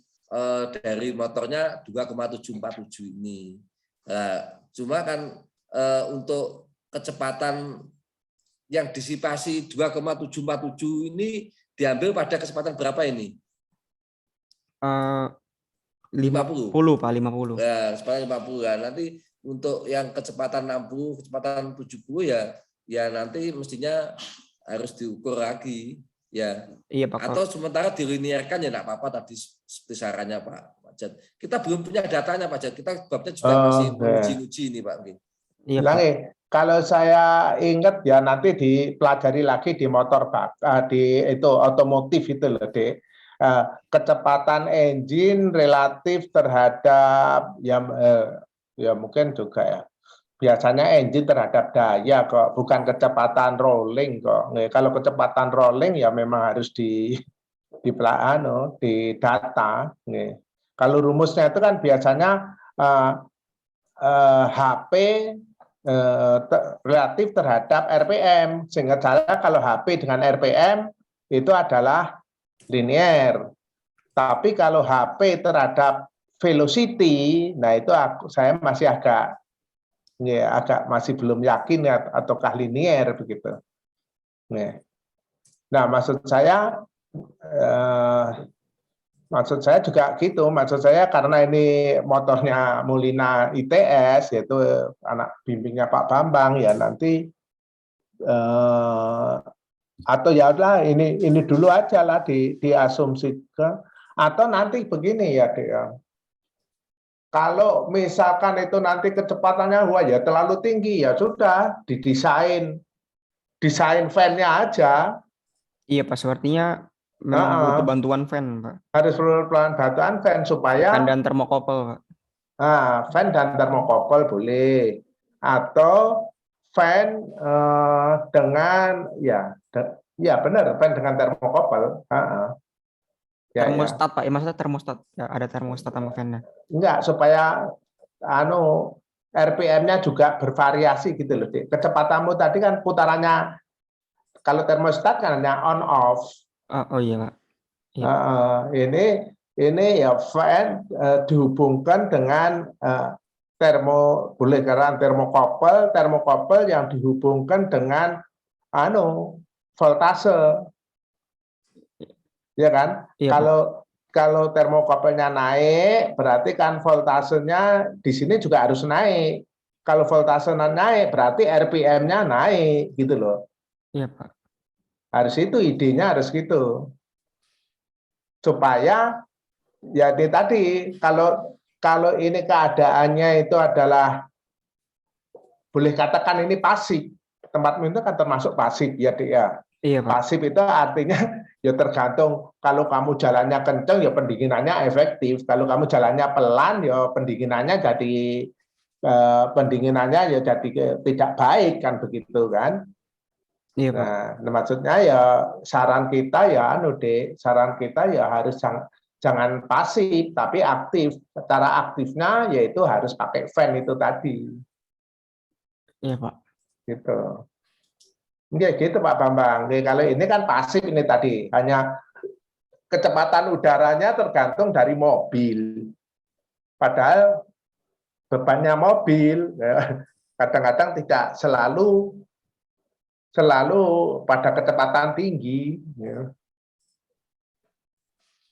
dari motornya 2,747 ini. Nah, cuma kan untuk kecepatan yang disipasi 2,747 ini diambil pada kecepatan berapa ini? 50 Pak, 50. Ya, kecepatan 50 ya. Nanti untuk yang kecepatan 60, kecepatan 70 ya nanti mestinya harus diukur lagi ya. Iya Pak. Atau sementara dilinearkan ya enggak apa-apa tadi seperti sarannya Pak Jat. Kita belum punya datanya Pak Jat. Kita babnya juga masih menguji-uji ini Pak. Iya Pak. Kalau saya ingat ya nanti dipelajari lagi di motor di itu otomotif itu loh, Dek. Kecepatan engine relatif terhadap ya mungkin juga ya biasanya engine terhadap daya kok, bukan kecepatan rolling kok. Kalau kecepatan rolling ya memang harus di data. Kalau rumusnya itu kan biasanya HP relatif terhadap RPM, sehingga saya kalau HP dengan RPM itu adalah linear. Tapi kalau HP terhadap velocity, nah itu saya masih agak masih belum yakin ya ataukah linear begitu. Nah, maksud saya juga gitu. Maksud saya karena ini motornya Molina ITS, yaitu anak bimbingnya Pak Bambang ya nanti atau ya udah ini dulu aja lah diasumsikan atau nanti begini ya Dek. Kalau misalkan itu nanti kecepatannya wah ya terlalu tinggi, ya sudah desain fan-nya aja. Iya Pak, sepertinya memang butuh Nah, bantuan fan Pak. harus pelan bantuan fan Fan supaya dan termokopel Pak. fan dan termokopel boleh, atau fan dengan ya benar fan dengan termokopel. Ya ya, Termostat Pak, ya maksudnya termostat. Ya, ada termostat sama fan-nya. enggak supaya RPM-nya juga bervariasi gitu loh, Dik. Kecepatanmu tadi kan putarannya kalau termostat kan hanya on off. Oh iya Pak. Iya. Ini ya fan dihubungkan dengan boleh karena termokopel yang dihubungkan dengan voltase, ya kan? Iya Pak. Kalau termokopelnya naik, berarti kan voltasenya di sini juga harus naik. Kalau voltasenya naik, berarti RPM-nya naik, gitu loh. Iya Pak. Harus itu idenya harus gitu. Supaya ya tadi kalau ini keadaannya itu adalah boleh katakan ini pasif. Tempatmu itu kan termasuk pasif ya, Dik ya. Iya Pak. Pasif itu artinya ya tergantung, kalau kamu jalannya kenceng ya pendinginannya efektif, kalau kamu jalannya pelan ya pendinginannya ya jadi tidak baik kan begitu kan. Iya Pak. Nah, maksudnya ya saran kita ya saran kita ya harus jangan pasif tapi aktif. Cara aktifnya yaitu harus pakai fan itu tadi Iya Pak. gitu. Enggak gitu Pak Bambang. Kalau ini kan pasif ini tadi, hanya kecepatan udaranya tergantung dari mobil. Padahal bebannya mobil kadang-kadang tidak selalu pada kecepatan tinggi.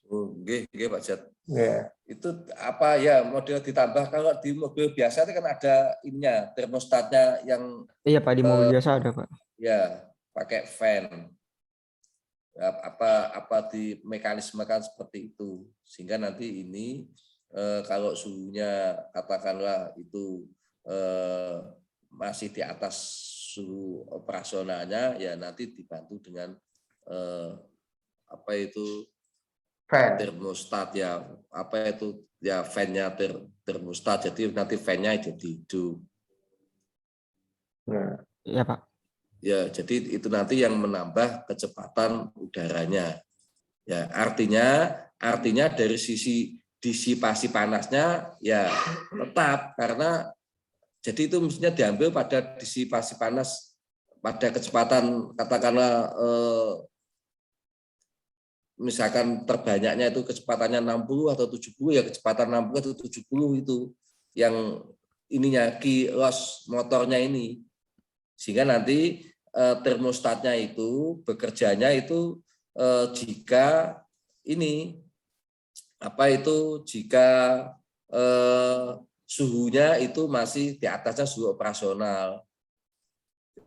Oke, Pak Jat. Ya. Itu apa ya model ditambah, kalau di mobil biasa itu kan ada ininya termostatnya yang Iya Pak, di mobil biasa ada Pak. ya pakai fan. Apa di mekanismekan seperti itu sehingga nanti ini kalau suhunya katakanlah itu masih di atas suhu operasionalnya, ya nanti dibantu dengan apa itu Fan. termostat ya, apa itu ya fan-nya termostat, jadi nanti fan-nya jadi hidup. Iya Pak. Ya, jadi itu nanti yang menambah kecepatan udaranya. Ya, artinya dari sisi disipasi panasnya ya tetap, karena jadi itu mestinya diambil pada disipasi panas pada kecepatan katakanlah misalkan terbanyaknya itu kecepatannya 60 atau 70, ya kecepatan 60 atau 70 itu yang ininya key loss motornya ini, sehingga nanti termostatnya itu bekerjanya itu jika ini jika suhunya itu masih di atasnya suhu operasional,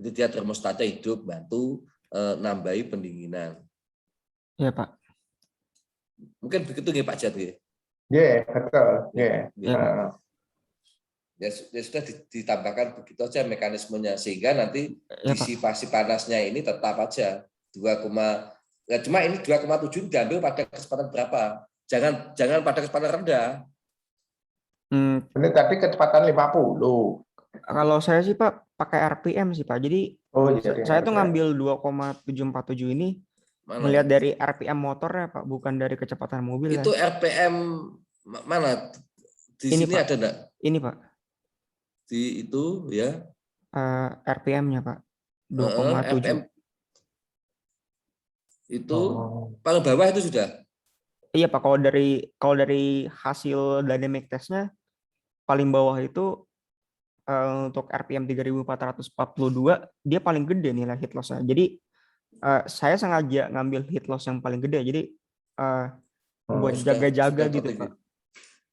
jadi dia termostatnya hidup, bantu nambahi pendinginan. Iya Pak. Mungkin begitu nggih Pak Jat nggih. Iya, betul. Iya. Ya sudah ditambahkan begitu aja mekanismenya, sehingga nanti Ya, disipasi panasnya ini tetap aja 2, ya cuma ini 2,7 diambil pada kecepatan berapa? Jangan pada kecepatan rendah. Ini tadi kecepatan 50. Kalau saya sih Pak pakai RPM sih Pak. Jadi saya tuh ngambil 2,747 ini melihat dari RPM motornya Pak, bukan dari kecepatan mobil. Itu RPM mana? Di ini sini Pak, ada enggak? Ini Pak. Di itu ya. RPM-nya Pak. 2,7. RPM itu paling bawah itu sudah. Iya Pak, kalau dari hasil dynamic testnya paling bawah itu untuk RPM 3442 dia paling gede nilai heat loss-nya. Jadi saya sengaja ngambil heat loss yang paling gede, jadi buat jaga-jaga gitu Pak.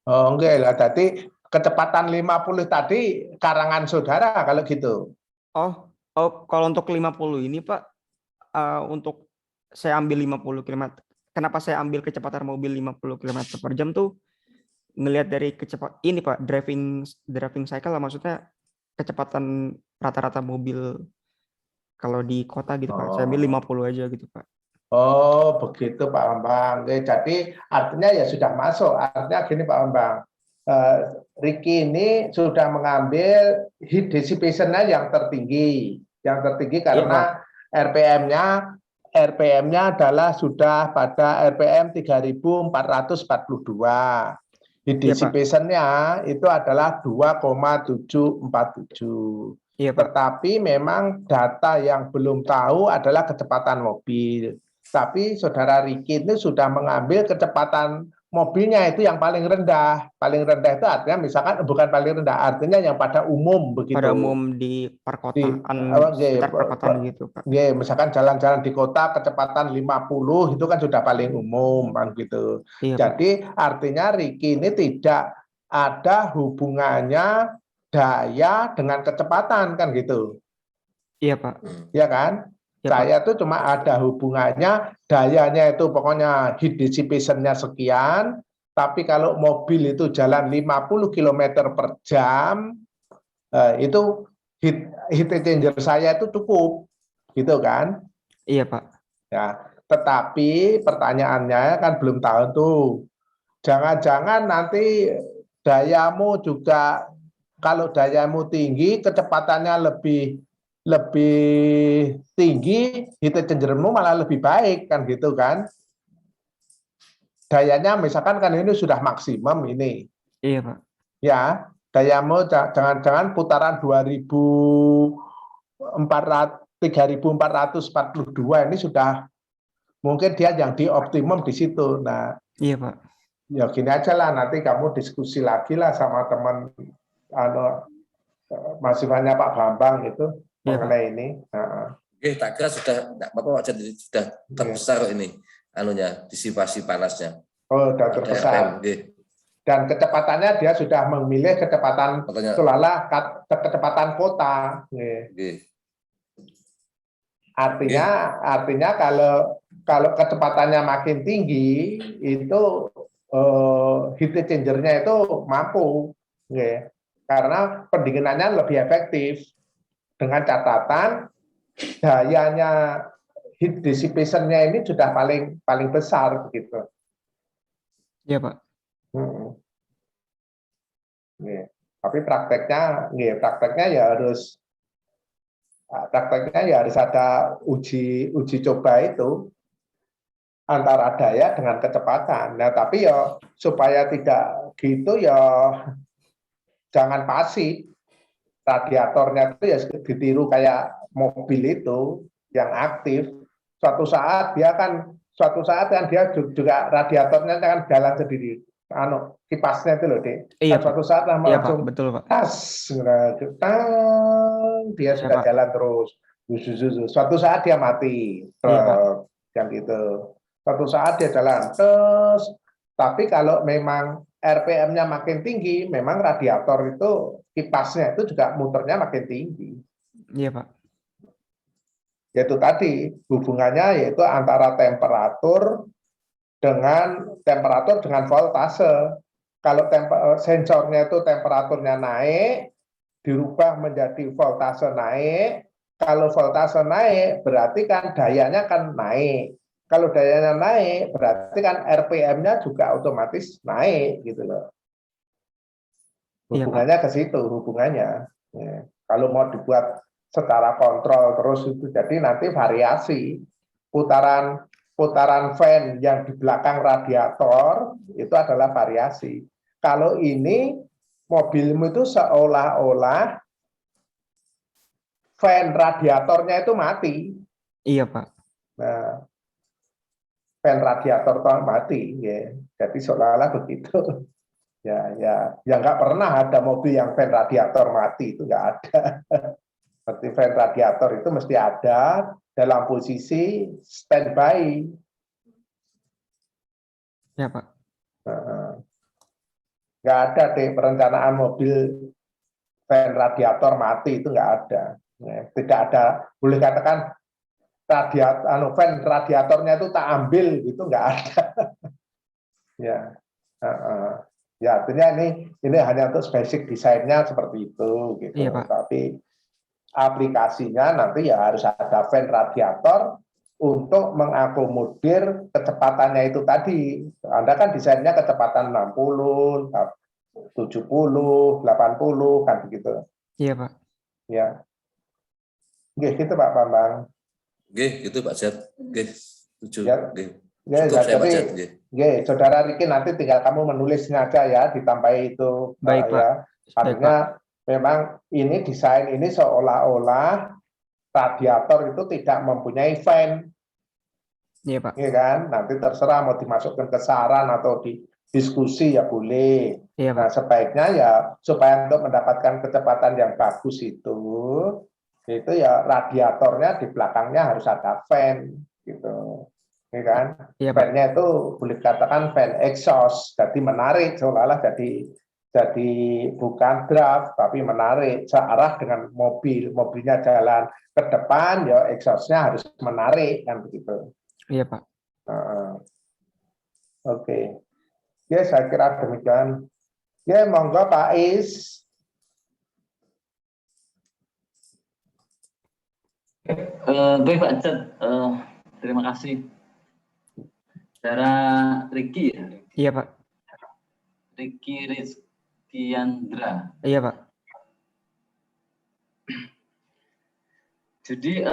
Oh enggak lah, tadi kecepatan 50 tadi karangan saudara kalau gitu. Oh kalau untuk 50 ini Pak, untuk saya ambil 50 km. Kenapa saya ambil kecepatan mobil 50 km per jam tuh ngelihat dari ini Pak, driving cycle lah, maksudnya kecepatan rata-rata mobil kalau di kota gitu Pak. Saya ambil 50 aja gitu Pak. Oh, begitu Pak Bambang. Oke, jadi artinya ya sudah masuk. Artinya gini Pak Bambang. Ricky ini sudah mengambil heat dissipation-nya yang tertinggi. Yang tertinggi Iya, Pak. karena RPM-nya adalah sudah pada RPM 3442. Heat Iya, Pak. dissipation-nya itu adalah 2,747. Iya, Pak. Tetapi memang data yang belum tahu adalah kecepatan mobil. Tapi saudara Ricky itu sudah mengambil kecepatan mobilnya itu yang paling rendah. Paling rendah itu artinya misalkan bukan paling rendah, artinya yang pada umum begitu. Pada umum di perkotaan, sekitar perkotaan gitu, Pak. Misalkan jalan-jalan di kota kecepatan 50 itu kan sudah paling umum kan gitu. Iya, jadi Pak. Artinya Ricky ini tidak ada hubungannya daya dengan kecepatan kan gitu. Iya Pak. Ya kan? Ya, saya tuh cuma ada hubungannya dayanya itu pokoknya heat dissipation-nya sekian, tapi kalau mobil itu jalan 50 km per jam, itu heat exchanger saya itu cukup, gitu kan? Iya Pak. Ya, tetapi pertanyaannya kan belum tahu tuh, jangan-jangan nanti dayamu juga, kalau dayamu tinggi, kecepatannya lebih tinggi, heat exchanger-mu malah lebih baik kan gitu kan. Dayanya misalkan kan ini sudah maksimum ini. Iya Pak. Ya, dayamu jangan-jangan putaran 3442 ini sudah mungkin dia yang di optimum di situ. Nah, iya Pak. Ya gini aja lah, nanti kamu diskusi lagi lah sama teman mahasiswanya Pak Bambang itu. Mengenai ini. Oke, tak kira sudah terbesar ini disipasi panasnya. Oh, sudah terbesar. Dan kecepatannya dia sudah memilih kecepatan kecepatan kota. Artinya kalau kecepatannya makin tinggi itu heat exchanger-nya itu mampu, karena pendinginannya lebih efektif. Dengan catatan dayanya heat dissipation-nya ini sudah paling besar begitu. Iya Pak. Tapi prakteknya ya harus ada uji coba itu antara daya dengan kecepatan. Nah, tapi ya supaya tidak gitu ya jangan pasif. Radiatornya itu ya ditiru kayak mobil itu yang aktif. Suatu saat dia juga radiatornya kan jalan sendiri. Kipasnya itu loh, Dek. Iya, suatu saat langsung Pak, betul Pak. Dia sudah jalan terus. Suatu saat dia mati. Yang gitu. Suatu saat dia jalan terus. Tapi kalau memang RPM-nya makin tinggi, memang radiator itu kipasnya itu juga muternya makin tinggi. Iya Pak. Yaitu tadi hubungannya yaitu antara temperatur dengan voltase. Kalau sensornya itu temperaturnya naik, dirubah menjadi voltase naik. Kalau voltase naik, berarti kan dayanya kan naik. Kalau dayanya naik, berarti kan RPM-nya juga otomatis naik gitu loh. Hubungannya ke situ, hubungannya. Ya. Kalau mau dibuat secara kontrol terus itu, jadi nanti variasi putaran fan yang di belakang radiator itu adalah variasi. Kalau ini mobilmu itu seolah-olah fan radiatornya itu mati. Iya Pak. Nah, fan radiator itu mati, ya. Jadi seolah-olah begitu. Ya nggak pernah ada mobil yang fan radiator mati, itu nggak ada. Seperti fan radiator itu mesti ada dalam posisi standby. Ya Pak. Nggak ada deh perencanaan mobil fan radiator mati, itu nggak ada. Tidak ada, boleh katakan fan radiatornya itu tak ambil, itu nggak ada. Ya. Ya, artinya ini hanya untuk basic desainnya seperti itu gitu. Iya, Pak. Tapi aplikasinya nanti ya harus ada fan radiator untuk mengakomodir kecepatannya itu tadi. Anda kan desainnya kecepatan 60, 70, 80 kan begitu. Iya, Pak. Ya. Oke, gitu Pak Bambang. Oke, gitu Pak Jat. Oke, setuju. Ya. Oke. Ya, Cukup saya Pak jadi Jat. Oke. Saudara Riki nanti tinggal kamu menulisnya aja ya, ditambahi itu Baik, Pak. ya. Baik, Pak. Artinya memang ini desain ini seolah-olah radiator itu tidak mempunyai fan, Iya, Pak. ya kan? Nanti terserah mau dimasukkan ke saran atau di diskusi ya boleh. Iya, Pak. Nah, sebaiknya ya supaya untuk mendapatkan kecepatan yang bagus itu ya radiatornya di belakangnya harus ada fan gitu. Ya kan? Iya, Pak. Fan-nya itu boleh dikatakan fan exhaust, jadi menarik seolah-olah jadi bukan draft tapi menarik searah dengan mobilnya jalan ke depan ya exhaust-nya harus menarik kan begitu. Iya, Pak. Oke. Ya, saya kira demikian. Ya, monggo Pak Is. Baik Pak Jat, terima kasih. Saudara Riki ya? Iya, Pak. Riki Rizkyandra. Iya, Pak. Jadi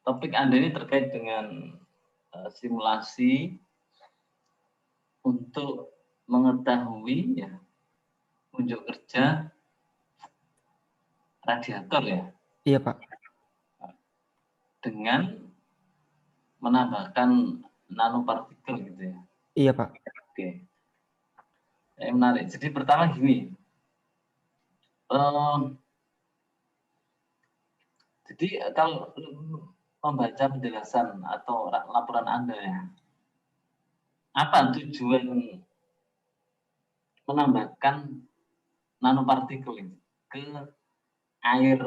topik Anda ini terkait dengan simulasi untuk mengetahui ya unjuk kerja radiator ya. Iya, Pak. Dengan menambahkan nanopartikel gitu ya. Iya, Pak. Oke. Menarik. Jadi pertama gini. Jadi kalau membaca penjelasan atau laporan Anda ya, apa tujuan menambahkan nanopartikel ini ke air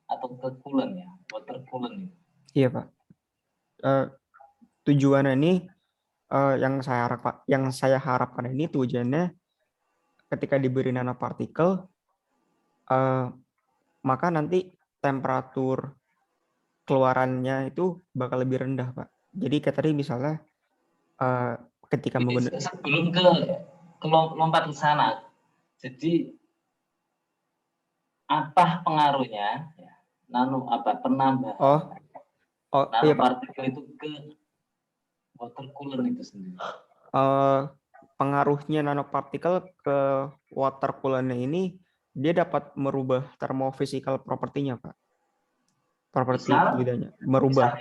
atau ke coolant ya, water coolant? Iya, Pak. Tujuannya ini yang saya harapkan ini tujuannya ketika diberi nanopartikel, maka nanti temperatur keluarannya itu bakal lebih rendah, Pak. Jadi kayak tadi misalnya ketika menggunakan, sebelum ke lompat ke sana, jadi apa pengaruhnya ya, penambahan iya, Pak. nanopartikel itu ke water coolant itu sendiri? Pengaruhnya nanopartikel ke water coolant ini dia dapat merubah thermophysical property-nya, Pak. Properti bedanya merubah.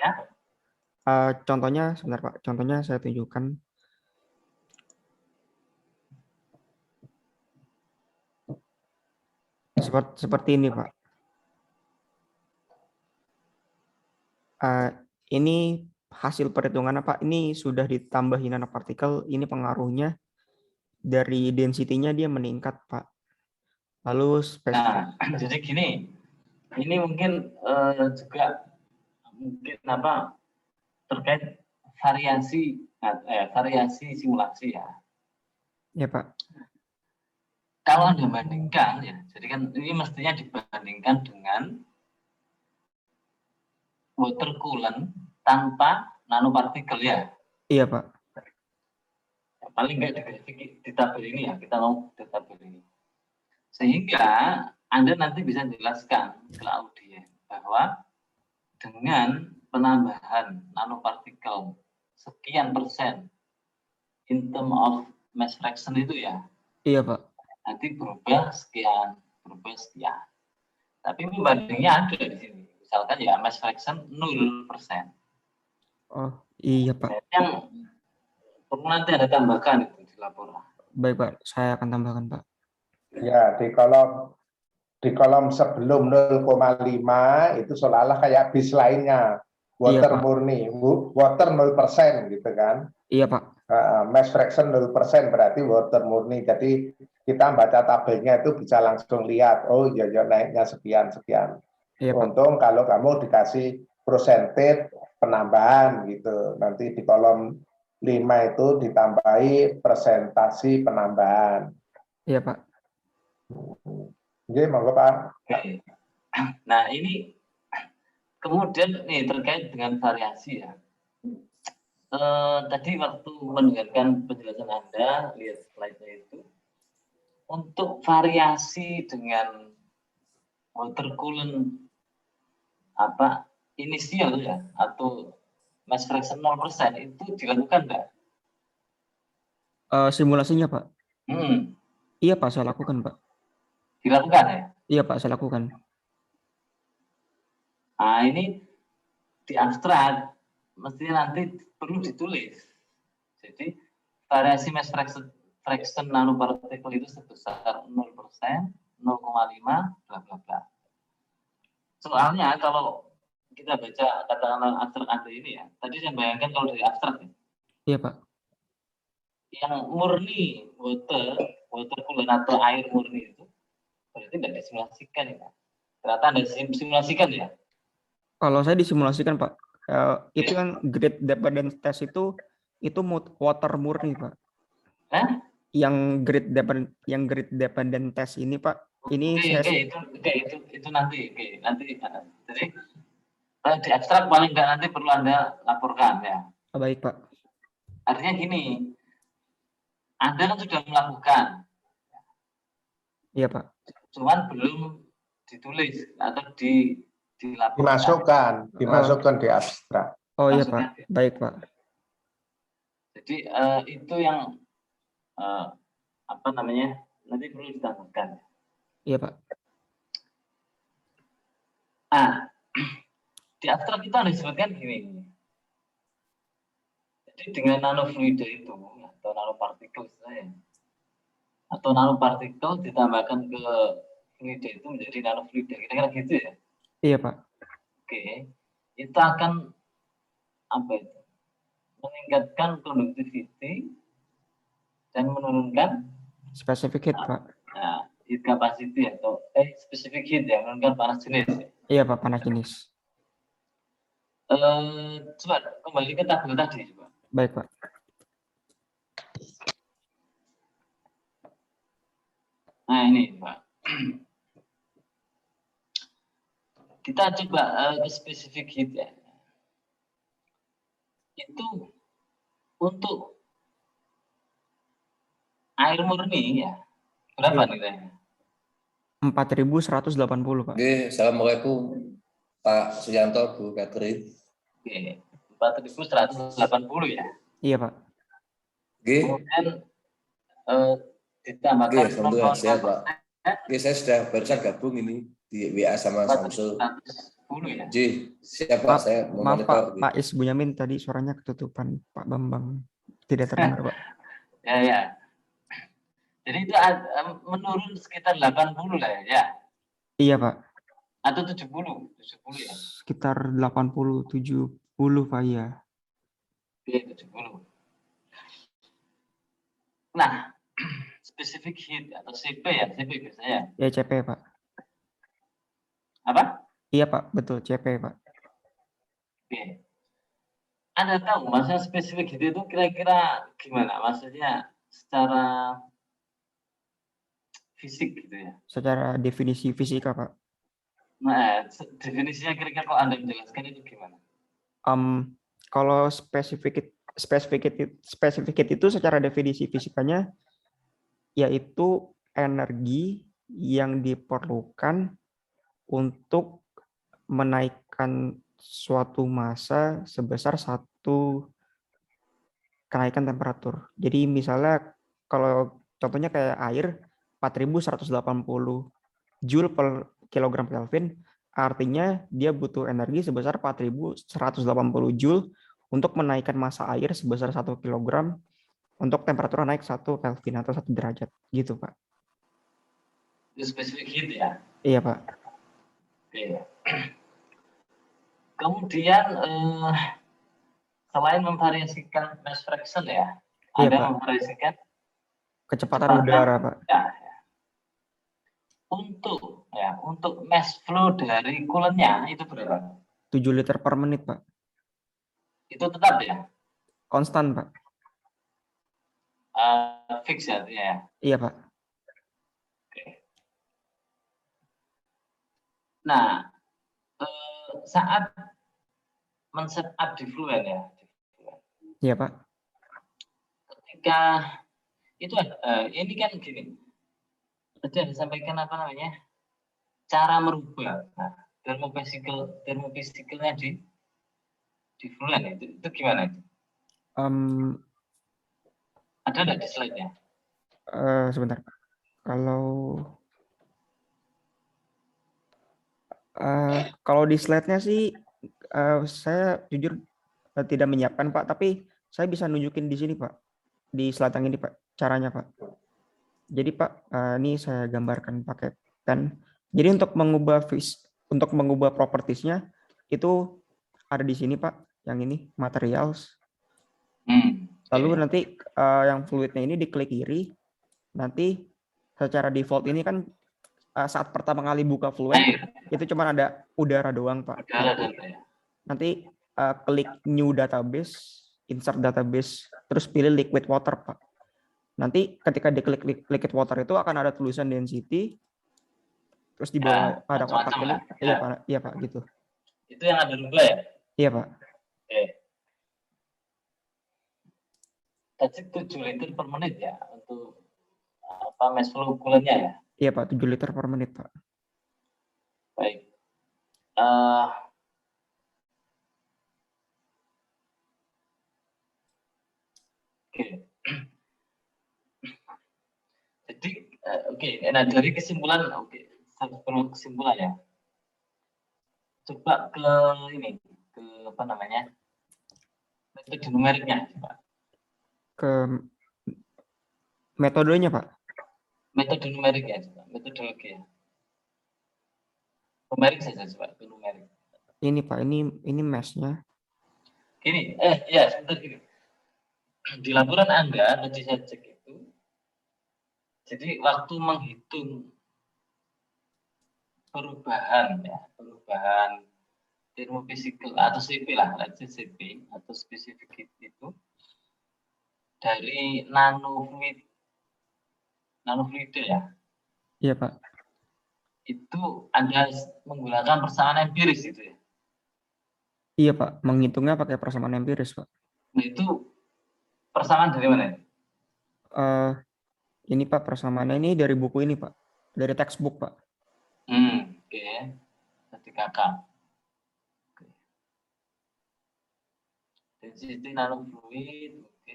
Contohnya sebentar, Pak. Contohnya saya tunjukkan. Seperti ini, Pak. Ini hasil perhitungan Pak. Ini sudah ditambahin nanopartikel. Ini pengaruhnya dari density-nya dia meningkat, Pak. Lalu jadi gini. Ini mungkin juga mungkin terkait variasi simulasi ya. Ya, Pak. Kalau Anda bandingkan ya, jadi kan ini mestinya dibandingkan dengan water coolant tanpa nanopartikel ya. Iya, Pak. Paling nggak di tabel ini ya, kita mau di tabel ini. Sehingga Anda nanti bisa jelaskan ke audiens bahwa dengan penambahan nanopartikel sekian persen in term of mass fraction itu ya. Iya, Pak. Nanti berubah sekian. Tapi pembandingnya ada di sini. Misalkan ya mass fraction 0%. Oh, iya, Pak. Yang perlu nanti ada tambahkan itu di laporan. Baik, Pak. Saya akan tambahkan, Pak. Ya, di kolom sebelum 0,5 itu seolah-olah kayak bis lainnya. Water Iya, murni, water 0% gitu kan. Iya, Pak. Mass fraction 0% berarti water murni. Jadi kita baca tabelnya itu bisa langsung lihat, oh iya naiknya sekian. Iya, Pak. Untung kalau kamu dikasih persentage penambahan gitu. Nanti di kolom 5 itu ditambahi presentasi penambahan. Iya, Pak. Oke, monggo Pak. Oke. Nah, ini kemudian nih terkait dengan variasi ya. Tadi waktu mendengarkan penjelasan Anda, lihat slide-nya itu, untuk variasi dengan water coolant inisial ya, atau mass fraction 0% itu dilakukan enggak? Simulasinya, Pak. Iya, Pak, saya lakukan, Pak. Dilakukan ya? Iya, Pak, saya lakukan. Nah, ini di abstrak mestinya nanti perlu ditulis. Jadi variasi mass fraction nanopartikel itu sebesar 0%, 0,5, bla bla bla. Soalnya kalau kita baca katakanlah abstrak Anda ini ya, tadi saya bayangkan kalau dari abstrak ya, Iya, Pak. yang murni water coolant atau air murni itu berarti tidak disimulasikan ya. Ternyata Anda simulasikan ya. Kalau saya disimulasikan, Pak, itu kan grid dependent test itu water murni, Pak. Yang grid dependent test ini, Pak, ini itu nanti. Jadi di abstrak paling enggak nanti perlu Anda laporkan ya. Baik, Pak. Artinya gini, Anda kan sudah melakukan. Iya, Pak. Cuman belum ditulis atau dilaporkan. Dimasukkan di abstrak. Oh iya, Pak. Baik, Pak. Jadi itu yang nanti perlu ditambahkan. Iya, Pak. Nah, di abstrak itu Anda disebutkan gini. Jadi dengan nanofluida itu atau nanopartikel atau nanopartikel ditambahkan ke fluida itu menjadi nanofluida, kira-kira gitu ya? Iya, Pak. Oke, itu akan meningkatkan conductivity dan menurunkan specific heat, Pak. Nah, heat capacity atau specific heat ya, menurunkan panas jenis. Iya, Pak, panas jenis. Coba kembali ke tabel tadi, coba. Baik, Pak. Nah, ini, Pak. Kita coba ke specific heat ya. Itu untuk air murni ya. Berapa nilainya? 4.180, Pak. Oke, Assalamualaikum Pak Suyanto, Bu Catherine. Oke, 4.180 ya. Iya, Pak. Oke. Kemudian ditambahkan sehat, Pak. Oke, saya sudah barusan gabung ini di WA sama Samsul. 410 ya. Ji, siapa saya maaf Pak Is Bunyamin, tadi suaranya ketutupan Pak Bambang. Tidak terdengar, Pak. Ya. Jadi itu menurun sekitar 80 lah ya. Iya, Pak. Atau 70 ya. Sekitar 80-70, Pak, ya. Oke, 70. Nah, specific heat atau CP ya, CP biasanya. Ya, CP, Pak. Apa? Iya, Pak, betul, CP, Pak. Oke. Anda tahu maksudnya specific heat itu kira-kira gimana? Maksudnya secara fisik gitu ya. Secara definisi fisika, Pak. Nah, definisinya kira-kira kalau Anda menjelaskan itu gimana? Kalau specific heat itu secara definisi fisikanya yaitu energi yang diperlukan untuk menaikkan suatu massa sebesar satu kenaikan temperatur. Jadi misalnya kalau contohnya kayak air 4.180 Joule per kilogram Kelvin, artinya dia butuh energi sebesar 4.180 Joule untuk menaikkan massa air sebesar 1 kilogram untuk temperatur naik 1 Kelvin atau 1 derajat gitu, Pak. Itu specific heat ya? Iya, Pak. Oke. Kemudian selain memvariasikan mass fraction ya, iya, ada Pak. memvariasikan kecepatan udara, Pak. Ya. Untuk mass flow dari coolant-nya itu berapa? 7 liter per menit, Pak. Itu tetap ya? Konstan, Pak. fix ya, artinya ya. Iya, Pak. Nah, saat men-setup di Fluent ya, Iya, Pak. ketika itu ini kan gini, tadi ada disampaikan apa namanya, cara merubah termofisikalnya di Fluent itu gimana itu? Ada nggak di slide-nya? Sebentar, Pak. Kalau di slide-nya sih saya jujur tidak menyiapkan, Pak, tapi saya bisa nunjukin di sini, Pak, di slide yang ini, Pak, caranya, Pak. Jadi, Pak, ini saya gambarkan pakai pen. Jadi untuk mengubah propertiesnya itu ada di sini, Pak, yang ini materials. Lalu nanti yang fluidnya ini diklik kiri. Nanti secara default ini kan saat pertama kali buka Fluent itu cuma ada udara doang, Pak. Nanti klik new database, insert database, terus pilih liquid water, Pak. Nanti ketika diklik liquid water itu akan ada tulisan density, terus di bawah ada kotak ini. Iya, Pak, gitu. Itu yang ada rubah ya? Iya, Pak. Tadi 7 liter per menit ya untuk mass flow coolant-nya ya? Iya, Pak, 7 liter per menit, Pak. Baik. Oke. Jadi, nah dari kesimpulan, sebelum kesimpulan ya. Coba ke ini, ke apa namanya, metode numeriknya, Pak. Ke metodenya, Pak. Metode numerik ya, metodologi ya. Numerik saja, coba ke numerik. Ini, Pak, ini mesh-nya. Gini, ya sebentar gini. Di laporan Anda tadi saya cek itu, jadi waktu menghitung perubahan termofisikal atau CP lah, CP atau spesifik itu dari nanofluid ya. Iya, Pak. Itu Anda menggunakan persamaan empiris itu ya. Iya, Pak, menghitungnya pakai persamaan empiris, Pak. Nah, itu persamaan dari mana? Ini, Pak, persamaannya ini dari buku ini, Pak. Dari textbook, Pak. Oke. Dari kakak. Density nanofluid, oke.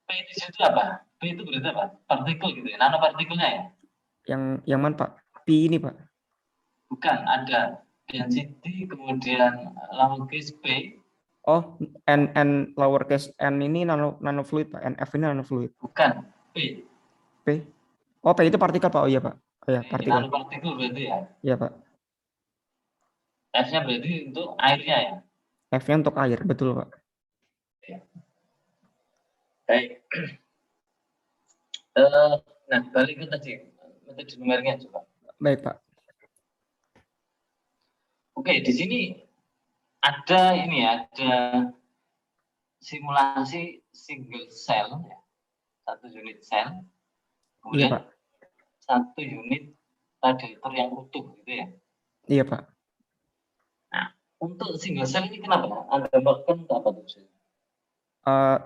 P di situ apa? P itu berarti apa? Partikel gitu ya, nanopartikelnya ya? Yang mana, Pak? P ini, Pak? Bukan, ada density, kemudian lowercase p. Oh, n lowercase n ini nanofluid, Pak. NF ini nanofluid. Bukan, p. P. Oh, P itu partikel, Pak. Oh iya, Pak. Oh iya, partikel. Nanopartikel berarti ya? Iya, Pak. F-nya berarti untuk airnya ya? F-nya untuk air, betul, Pak. Baik. Nah, balik ke tadi metode numeriknya coba. Baik, Pak. Oke, di sini ada ini ya, ada simulasi single cell, ya, 1 unit sel, kemudian iya, Pak. 1 unit radiator yang utuh gitu ya. Iya, Pak. Nah, untuk single cell ini kenapa Anda gambarkan apa tuh?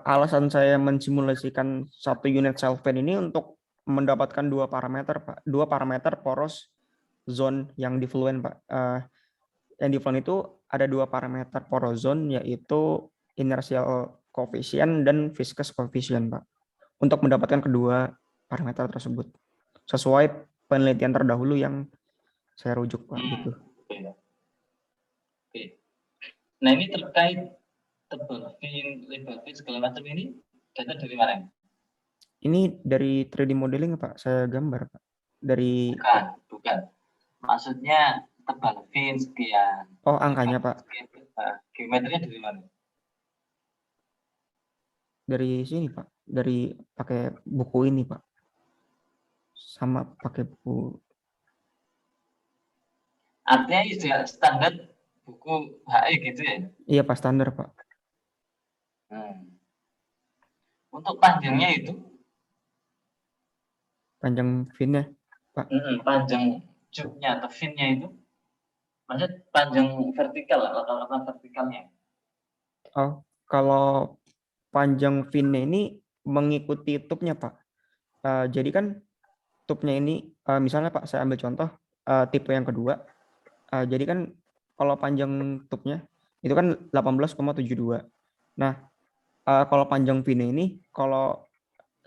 Alasan saya mensimulasikan 1 unit cell fan ini untuk mendapatkan 2 parameter, Pak. 2 parameter poros zone yang di Fluent, Pak. Yang di Fluent itu ada 2 parameter poros zone, yaitu inertial coefficient dan viscous coefficient, Pak. Untuk mendapatkan kedua parameter tersebut. Sesuai penelitian terdahulu yang saya rujuk, Pak. Gitu. Oke. Nah, ini terkait tebal fin, lebar fin, segala macam ini data dari mana? Ini dari 3D modeling, Pak. Saya gambar, Pak. Dari bukan. Maksudnya tebal fin sekian. Oh, angkanya, Pak. Geometrinya dari mana? Dari sini, Pak. Dari pakai buku ini, Pak. Sama pakai buku. Artinya sudah standar buku HE gitu ya? Iya, Pak, standar, Pak. Untuk panjangnya itu, Panjang fin-nya. panjang tube-nya atau fin-nya itu, maksudnya panjang vertikal, rata-rata vertikalnya. Oh, kalau panjang fin-nya ini mengikuti tube-nya, Pak. Jadi kan tube-nya ini, misalnya Pak, saya ambil contoh tipe yang kedua. Jadi kan kalau panjang tube-nya itu kan 18,72. Nah, kalau panjang fin-nya ini, kalau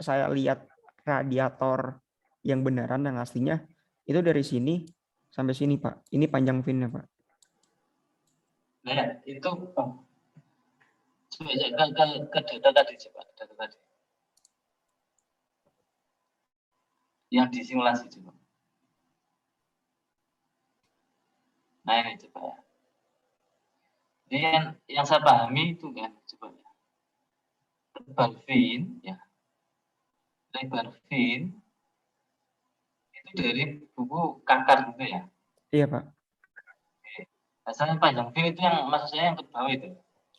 saya lihat radiator yang beneran, yang aslinya, itu dari sini sampai sini, Pak. Ini panjang fin-nya, Pak. Nah, itu coba ke data tadi, coba data tadi. Yang disimulasi coba. Nah, ini coba ya. Jadi yang saya pahami itu kan, coba ya. Tebal fin, ya. Lebar fin itu dari buku Kakar gitu ya. Iya, Pak. Asalnya panjang fin itu yang maksud saya yang ke bawah itu.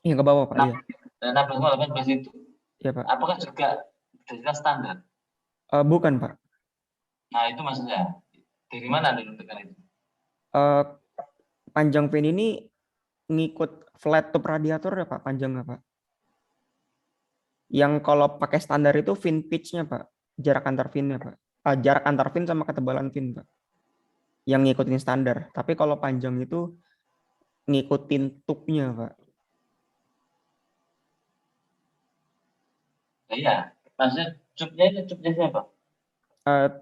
Iya, ke bawah, Pak. Iya. Dan 18 itu, Iya, Pak. apakah juga sudah standar? Bukan, Pak. Nah, itu maksudnya. Dari mana ditentukan itu? Panjang fin ini ngikut flat tube radiator ya, Pak, panjangnya, Pak. Yang kalau pakai standar itu fin pitch-nya, Pak. Jarak antar fin-nya, Pak. Jarak antar fin sama ketebalan fin, Pak. Yang ngikutin standar. Tapi kalau panjang itu ngikutin tube-nya, Pak. Iya, maksudnya tube-nya siapa?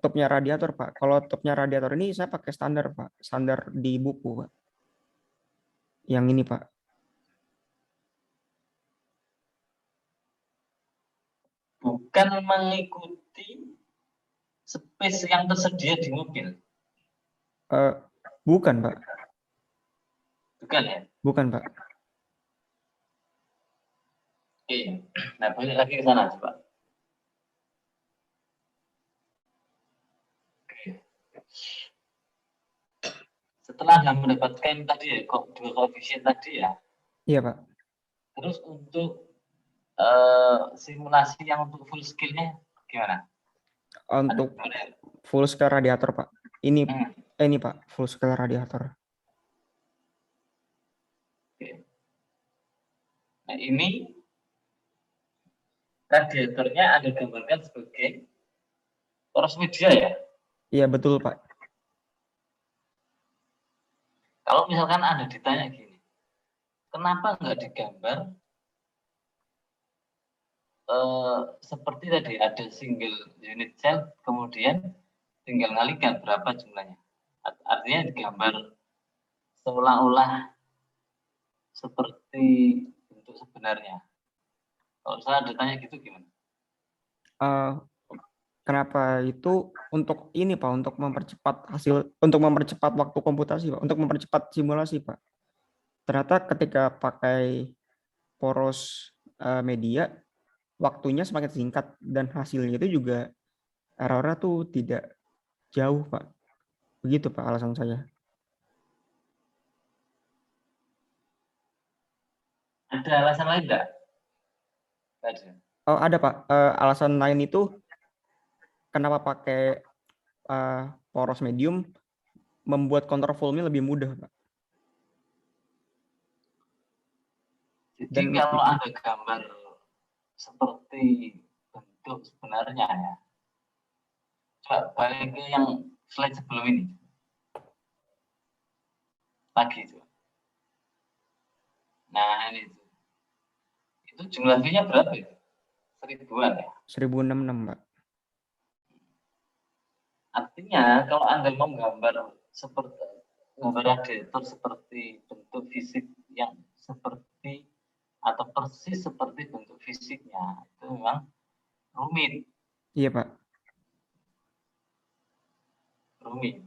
Tube-nya radiator, Pak. Kalau tube-nya radiator ini saya pakai standar, Pak. Standar di buku, Pak. Yang ini, Pak. Bukan mengikuti space yang tersedia di mobil. Bukan, Pak. Bukan ya? Bukan, Pak. Oke. Nah, balik lagi ke sana coba. Oke. Setelah Anda mendapatkan tadi ya, dua koefisien tadi ya. Iya, Pak. Terus untuk simulasi yang untuk full scale-nya gimana? Untuk full scale radiator, Pak. Ini Pak, full scale radiator. Oke. Nah, ini radiatornya Anda gambarkan sebagai poros media ya? Iya, betul, Pak. Kalau misalkan Anda ditanya gini, kenapa nggak digambar seperti tadi ada single unit cell, kemudian tinggal ngalikan berapa jumlahnya. Artinya digambar seolah-olah seperti bentuk sebenarnya. Kalau saya ditanya gitu gimana? Kenapa itu untuk ini, Pak, untuk mempercepat untuk mempercepat waktu komputasi, Pak, untuk mempercepat simulasi, Pak. Ternyata ketika pakai poros media, waktunya semakin singkat dan hasilnya itu juga errornya tuh tidak jauh, Pak. Begitu, Pak, alasan saya. Ada alasan lain enggak? Oh, ada, Pak. Alasan lain itu kenapa pakai poros medium membuat counterfoil-nya lebih mudah, Pak. Jadi kalau Anda gambar seperti bentuk sebenarnya ya, coba balik ke yang slide sebelum ini. Lagi itu. Nah, ini itu jumlah V-nya berapa itu? 1000-an ya? 1066, Pak. Artinya kalau Anda mau gambar radiator seperti bentuk fisik yang seperti atau persis seperti bentuk fisiknya, itu memang rumit. Iya, Pak. Rumit.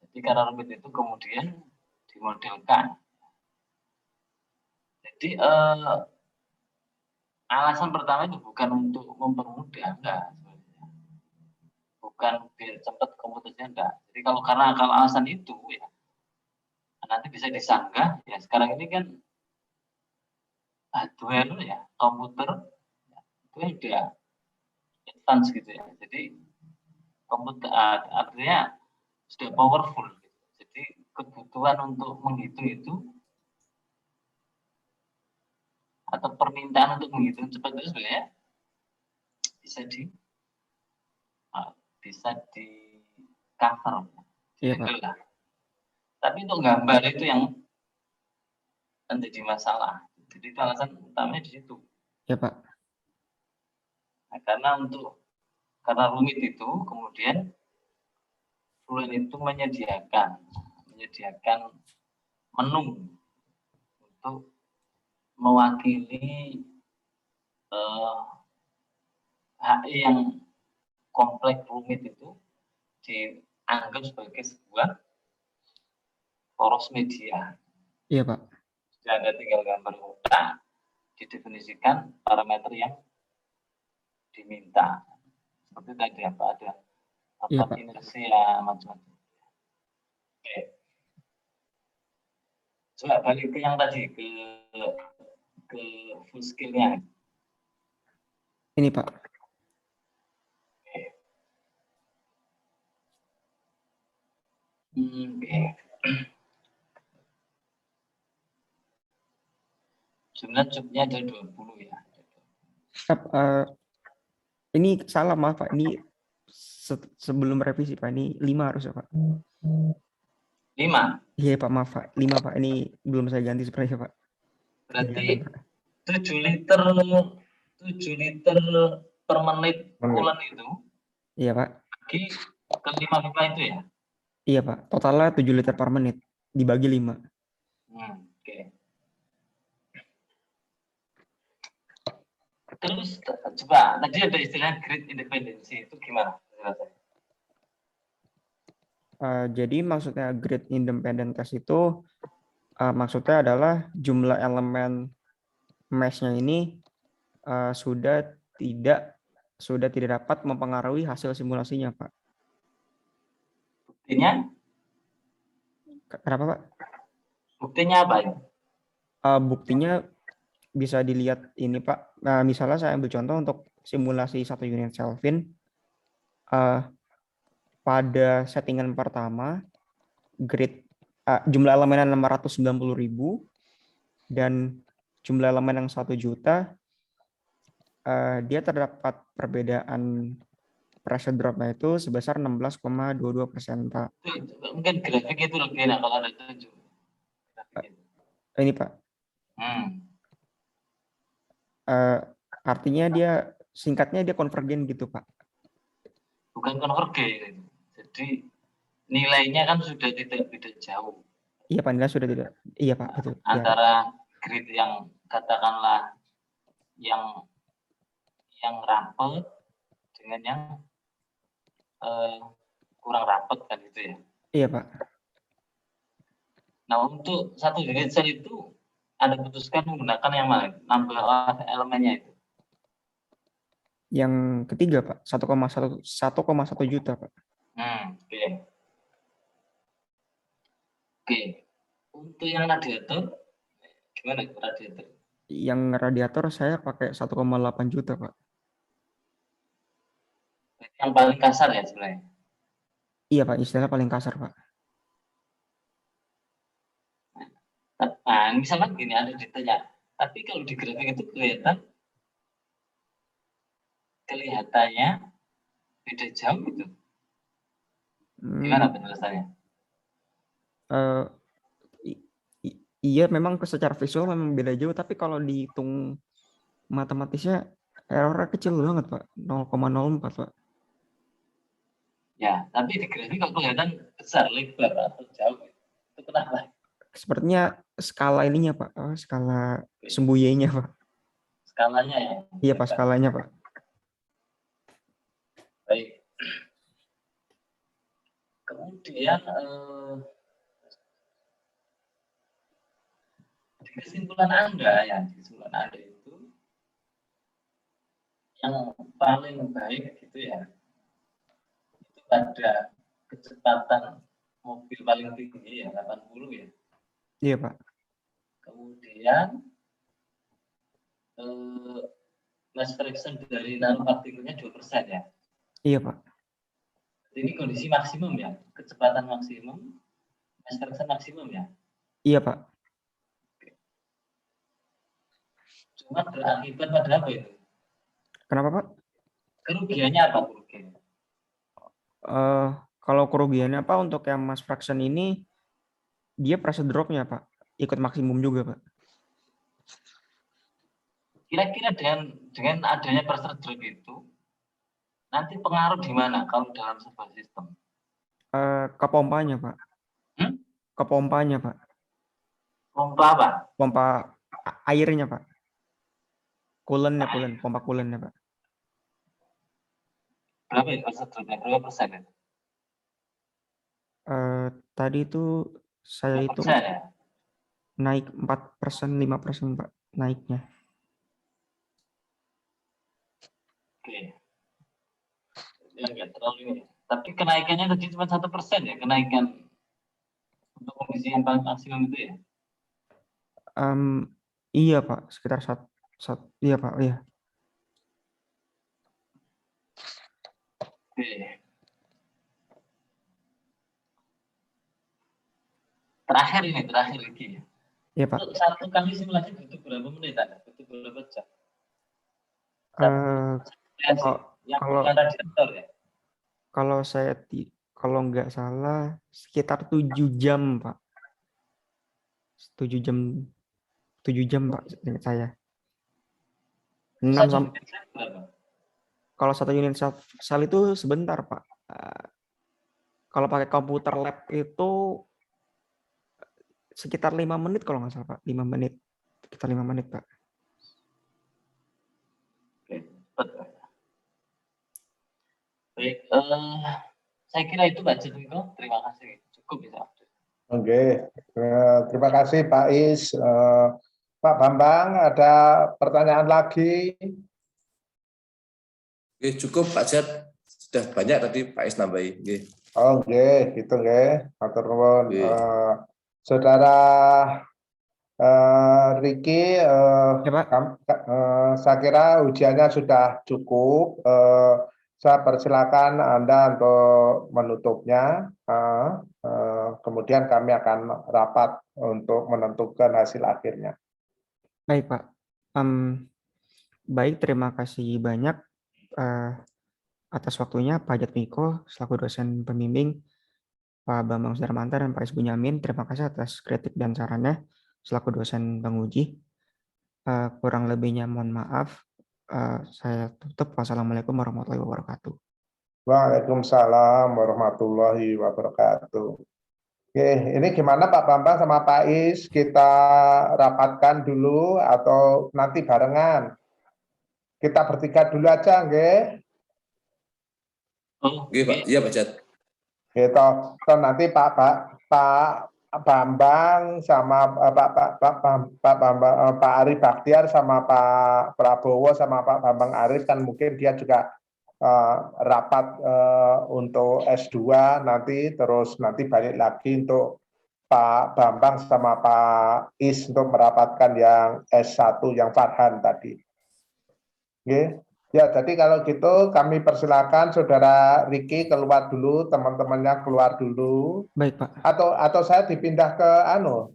Jadi karena rumit itu kemudian dimodelkan. Jadi alasan pertama itu bukan untuk mempermudah, enggak. Bukan biar cepat komputasinya, enggak. Jadi kalau alasan itu ya nanti bisa disanggah ya. Sekarang ini kan hardware ya, komputer itu udah advance gitu ya. Jadi komputer artinya sudah powerful. Gitu. Jadi kebutuhan untuk menghitung itu atau permintaan untuk menghitung cepat itu sebenarnya bisa di cover. Iya, Pak. Lah. Tapi untuk gambar itu yang menjadi masalah. Jadi itu alasan utamanya di situ. Iya, Pak. Nah, karena rumit itu, kemudian Fluent itu menyediakan menu untuk mewakili HI yang kompleks rumit itu dianggap sebagai sebuah poros media. Iya, Pak. Jadi Anda tinggal gambar kotak, didefinisikan parameter yang diminta. Seperti tadi ada Iya, Pak. inersia macam-macam. Oke. Coba balik ke yang tadi ke full skill-nya. Ini, Pak. Oke. Oke. Sebenarnya jobnya ada 20 ya. Ini salah, maaf Pak. Ini sebelum revisi Pak. Ini 5 harusnya Pak. 5. Iya Pak, maaf Pak. 5 Pak. Ini belum saya ganti sebenarnya Pak. Berarti 7 liter per menit coolant itu. Iya Pak. Bagi ke 5 itu ya. Iya Pak. Totalnya 7 liter per menit dibagi 5. Oke. Terus coba tadi ada istilah grid independency itu gimana? Jadi maksudnya grid independent test itu maksudnya adalah jumlah elemen mesh-nya ini sudah tidak dapat mempengaruhi hasil simulasinya, Pak. Buktinya? Kenapa, Pak? Buktinya apa ya? Buktinya bisa dilihat ini, Pak. Misalnya saya ambil contoh untuk simulasi 1 unit Kelvin. Pada settingan pertama, grid jumlah elemen 690.000 dan jumlah elemen yang 1 juta, dia terdapat perbedaan pressure drop-nya itu sebesar 16,22%, Pak. Mungkin grafik itu lebih enak kalau ada 7. Ini, Pak. Artinya dia singkatnya dia konvergen gitu, Pak. Bukan konvergen. Jadi nilainya kan sudah tidak beda jauh. Iya, Pak, nilai sudah tidak. Iya, Pak, betul. Antara grid yang katakanlah yang rapat dengan yang kurang rapat kan gitu ya. Iya, Pak. Nah, untuk 1 unit sel itu Anda putuskan menggunakan yang mana? Nambah elemennya itu. Yang ketiga, Pak, 1,1 juta, Pak. Oke. Untuk yang radiator, gimana radiator? Yang radiator saya pakai 1,8 juta, Pak. Yang paling kasar ya sebenarnya? Iya, Pak, istilah paling kasar, Pak. Nah, misalnya gini, ada ditanya, tapi kalau di grafik itu kelihatannya beda jauh gitu. Gimana penjelasannya? Iya, memang secara visual memang beda jauh, tapi kalau dihitung matematisnya errornya kecil banget, Pak. 0,04, Pak. Ya, tapi di grafik kok kelihatan besar, lebar atau jauh. Itu kenapa? Sepertinya skala ininya, Pak. Skala Semboye-nya, Pak. Skalanya ya? Iya, Pak, skalanya, Pak. Baik. Kemudian di kesimpulan Anda itu yang paling baik gitu ya, itu pada kecepatan mobil paling tinggi ya 80 ya. Iya, Pak. Kemudian mass fraction dari nanopartikelnya 2% ya. Iya, Pak. Ini kondisi maksimum ya, kecepatan maksimum, mass fraction maksimum ya. Iya, Pak. Cuma berakibat pada apa itu? Kenapa, Pak? Kerugiannya apa kerugiannya? Kalau kerugiannya Pak untuk yang mass fraction ini dia pressure drop-nya Pak ikut maksimum juga Pak. Kira-kira dengan adanya pressure drop itu nanti pengaruh di mana kalau dalam sebuah sistem? Ke pompanya Pak. Ke pompanya Pak. Pompa apa? Pompa airnya Pak. Coolant, pompa coolant-nya Pak. Berapa itu pressure drop-nya? Berapa persen itu? Tadi itu saya hitung ya? naik 4%, 5% Pak naiknya. Oke. Ya enggak terlalu ini. Tapi kenaikannya tadi cuma 1% ya, kenaikan untuk kondisi yang paling maksimum itu ya? Iya Pak, sekitar iya Pak, iya. Oke. Terakhir lagi. Iya Pak. Untuk satu kali simulasi butuh berapa menit Anda? Butuh berapa jam? Kalau radiator ya? Kalau nggak salah sekitar 7 jam Pak. 7 jam Pak ingat saya. 6 sampai kalau 1 unit sel itu sebentar Pak. Kalau pakai komputer lab itu sekitar 5 menit kalau nggak salah Pak. 5 menit. Sekitar 5 menit Pak. Baik, saya kira itu Pak Jendiko. Terima kasih. Cukup bisa. Oke, terima kasih Pak Is. Pak Bambang, ada pertanyaan lagi? Oke, cukup Pak Jat. Sudah banyak tadi Pak Is nambahi. Oke, gitu nggih. Matur nuwun. Saudara Ricky, Ya, Pak. saya kira ujiannya sudah cukup. Saya persilakan Anda untuk menutupnya. Kemudian kami akan rapat untuk menentukan hasil akhirnya. Baik Pak. Baik, terima kasih banyak atas waktunya Pak Jatmiko selaku dosen pembimbing, Pak Bambang Sudarmanta dan Pak Is Bunyamin. Terima kasih atas kritik dan sarannya selaku dosen penguji. Kurang lebihnya mohon maaf. Saya tutup. Wassalamualaikum warahmatullahi wabarakatuh. Waalaikumsalam warahmatullahi wabarakatuh. Oke, ini gimana Pak Bambang sama Pak Is? Kita rapatkan dulu atau nanti barengan? Kita bertiga dulu aja, nggih? Oke, Pak. Iya, Pak Jat. Gitu. Nanti Pak Bambang sama Pak Ari Baktiar sama Pak Prabowo sama Pak Bambang Arif kan mungkin dia juga rapat untuk S2 nanti, terus nanti balik lagi untuk Pak Bambang sama Pak Is untuk merapatkan yang S1 yang Farhan tadi. Oke. Ya, jadi kalau gitu kami persilakan Saudara Ricky keluar dulu, teman-temannya keluar dulu. Baik, Pak. Atau saya dipindah ke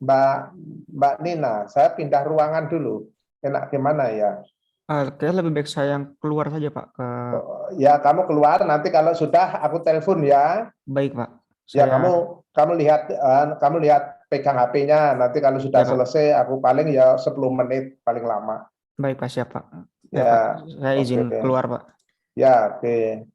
Mbak Nina, saya pindah ruangan dulu. Enak gimana ya? Kayaknya lebih baik saya yang keluar saja Pak. Ya, kamu keluar, nanti kalau sudah aku telepon ya. Baik Pak. Ya, kamu lihat pegang HP-nya, nanti kalau sudah selesai aku paling ya 10 menit paling lama. Baik Pak, siap Pak. Ya, Pak, saya izin keluar Pak. Ya, oke.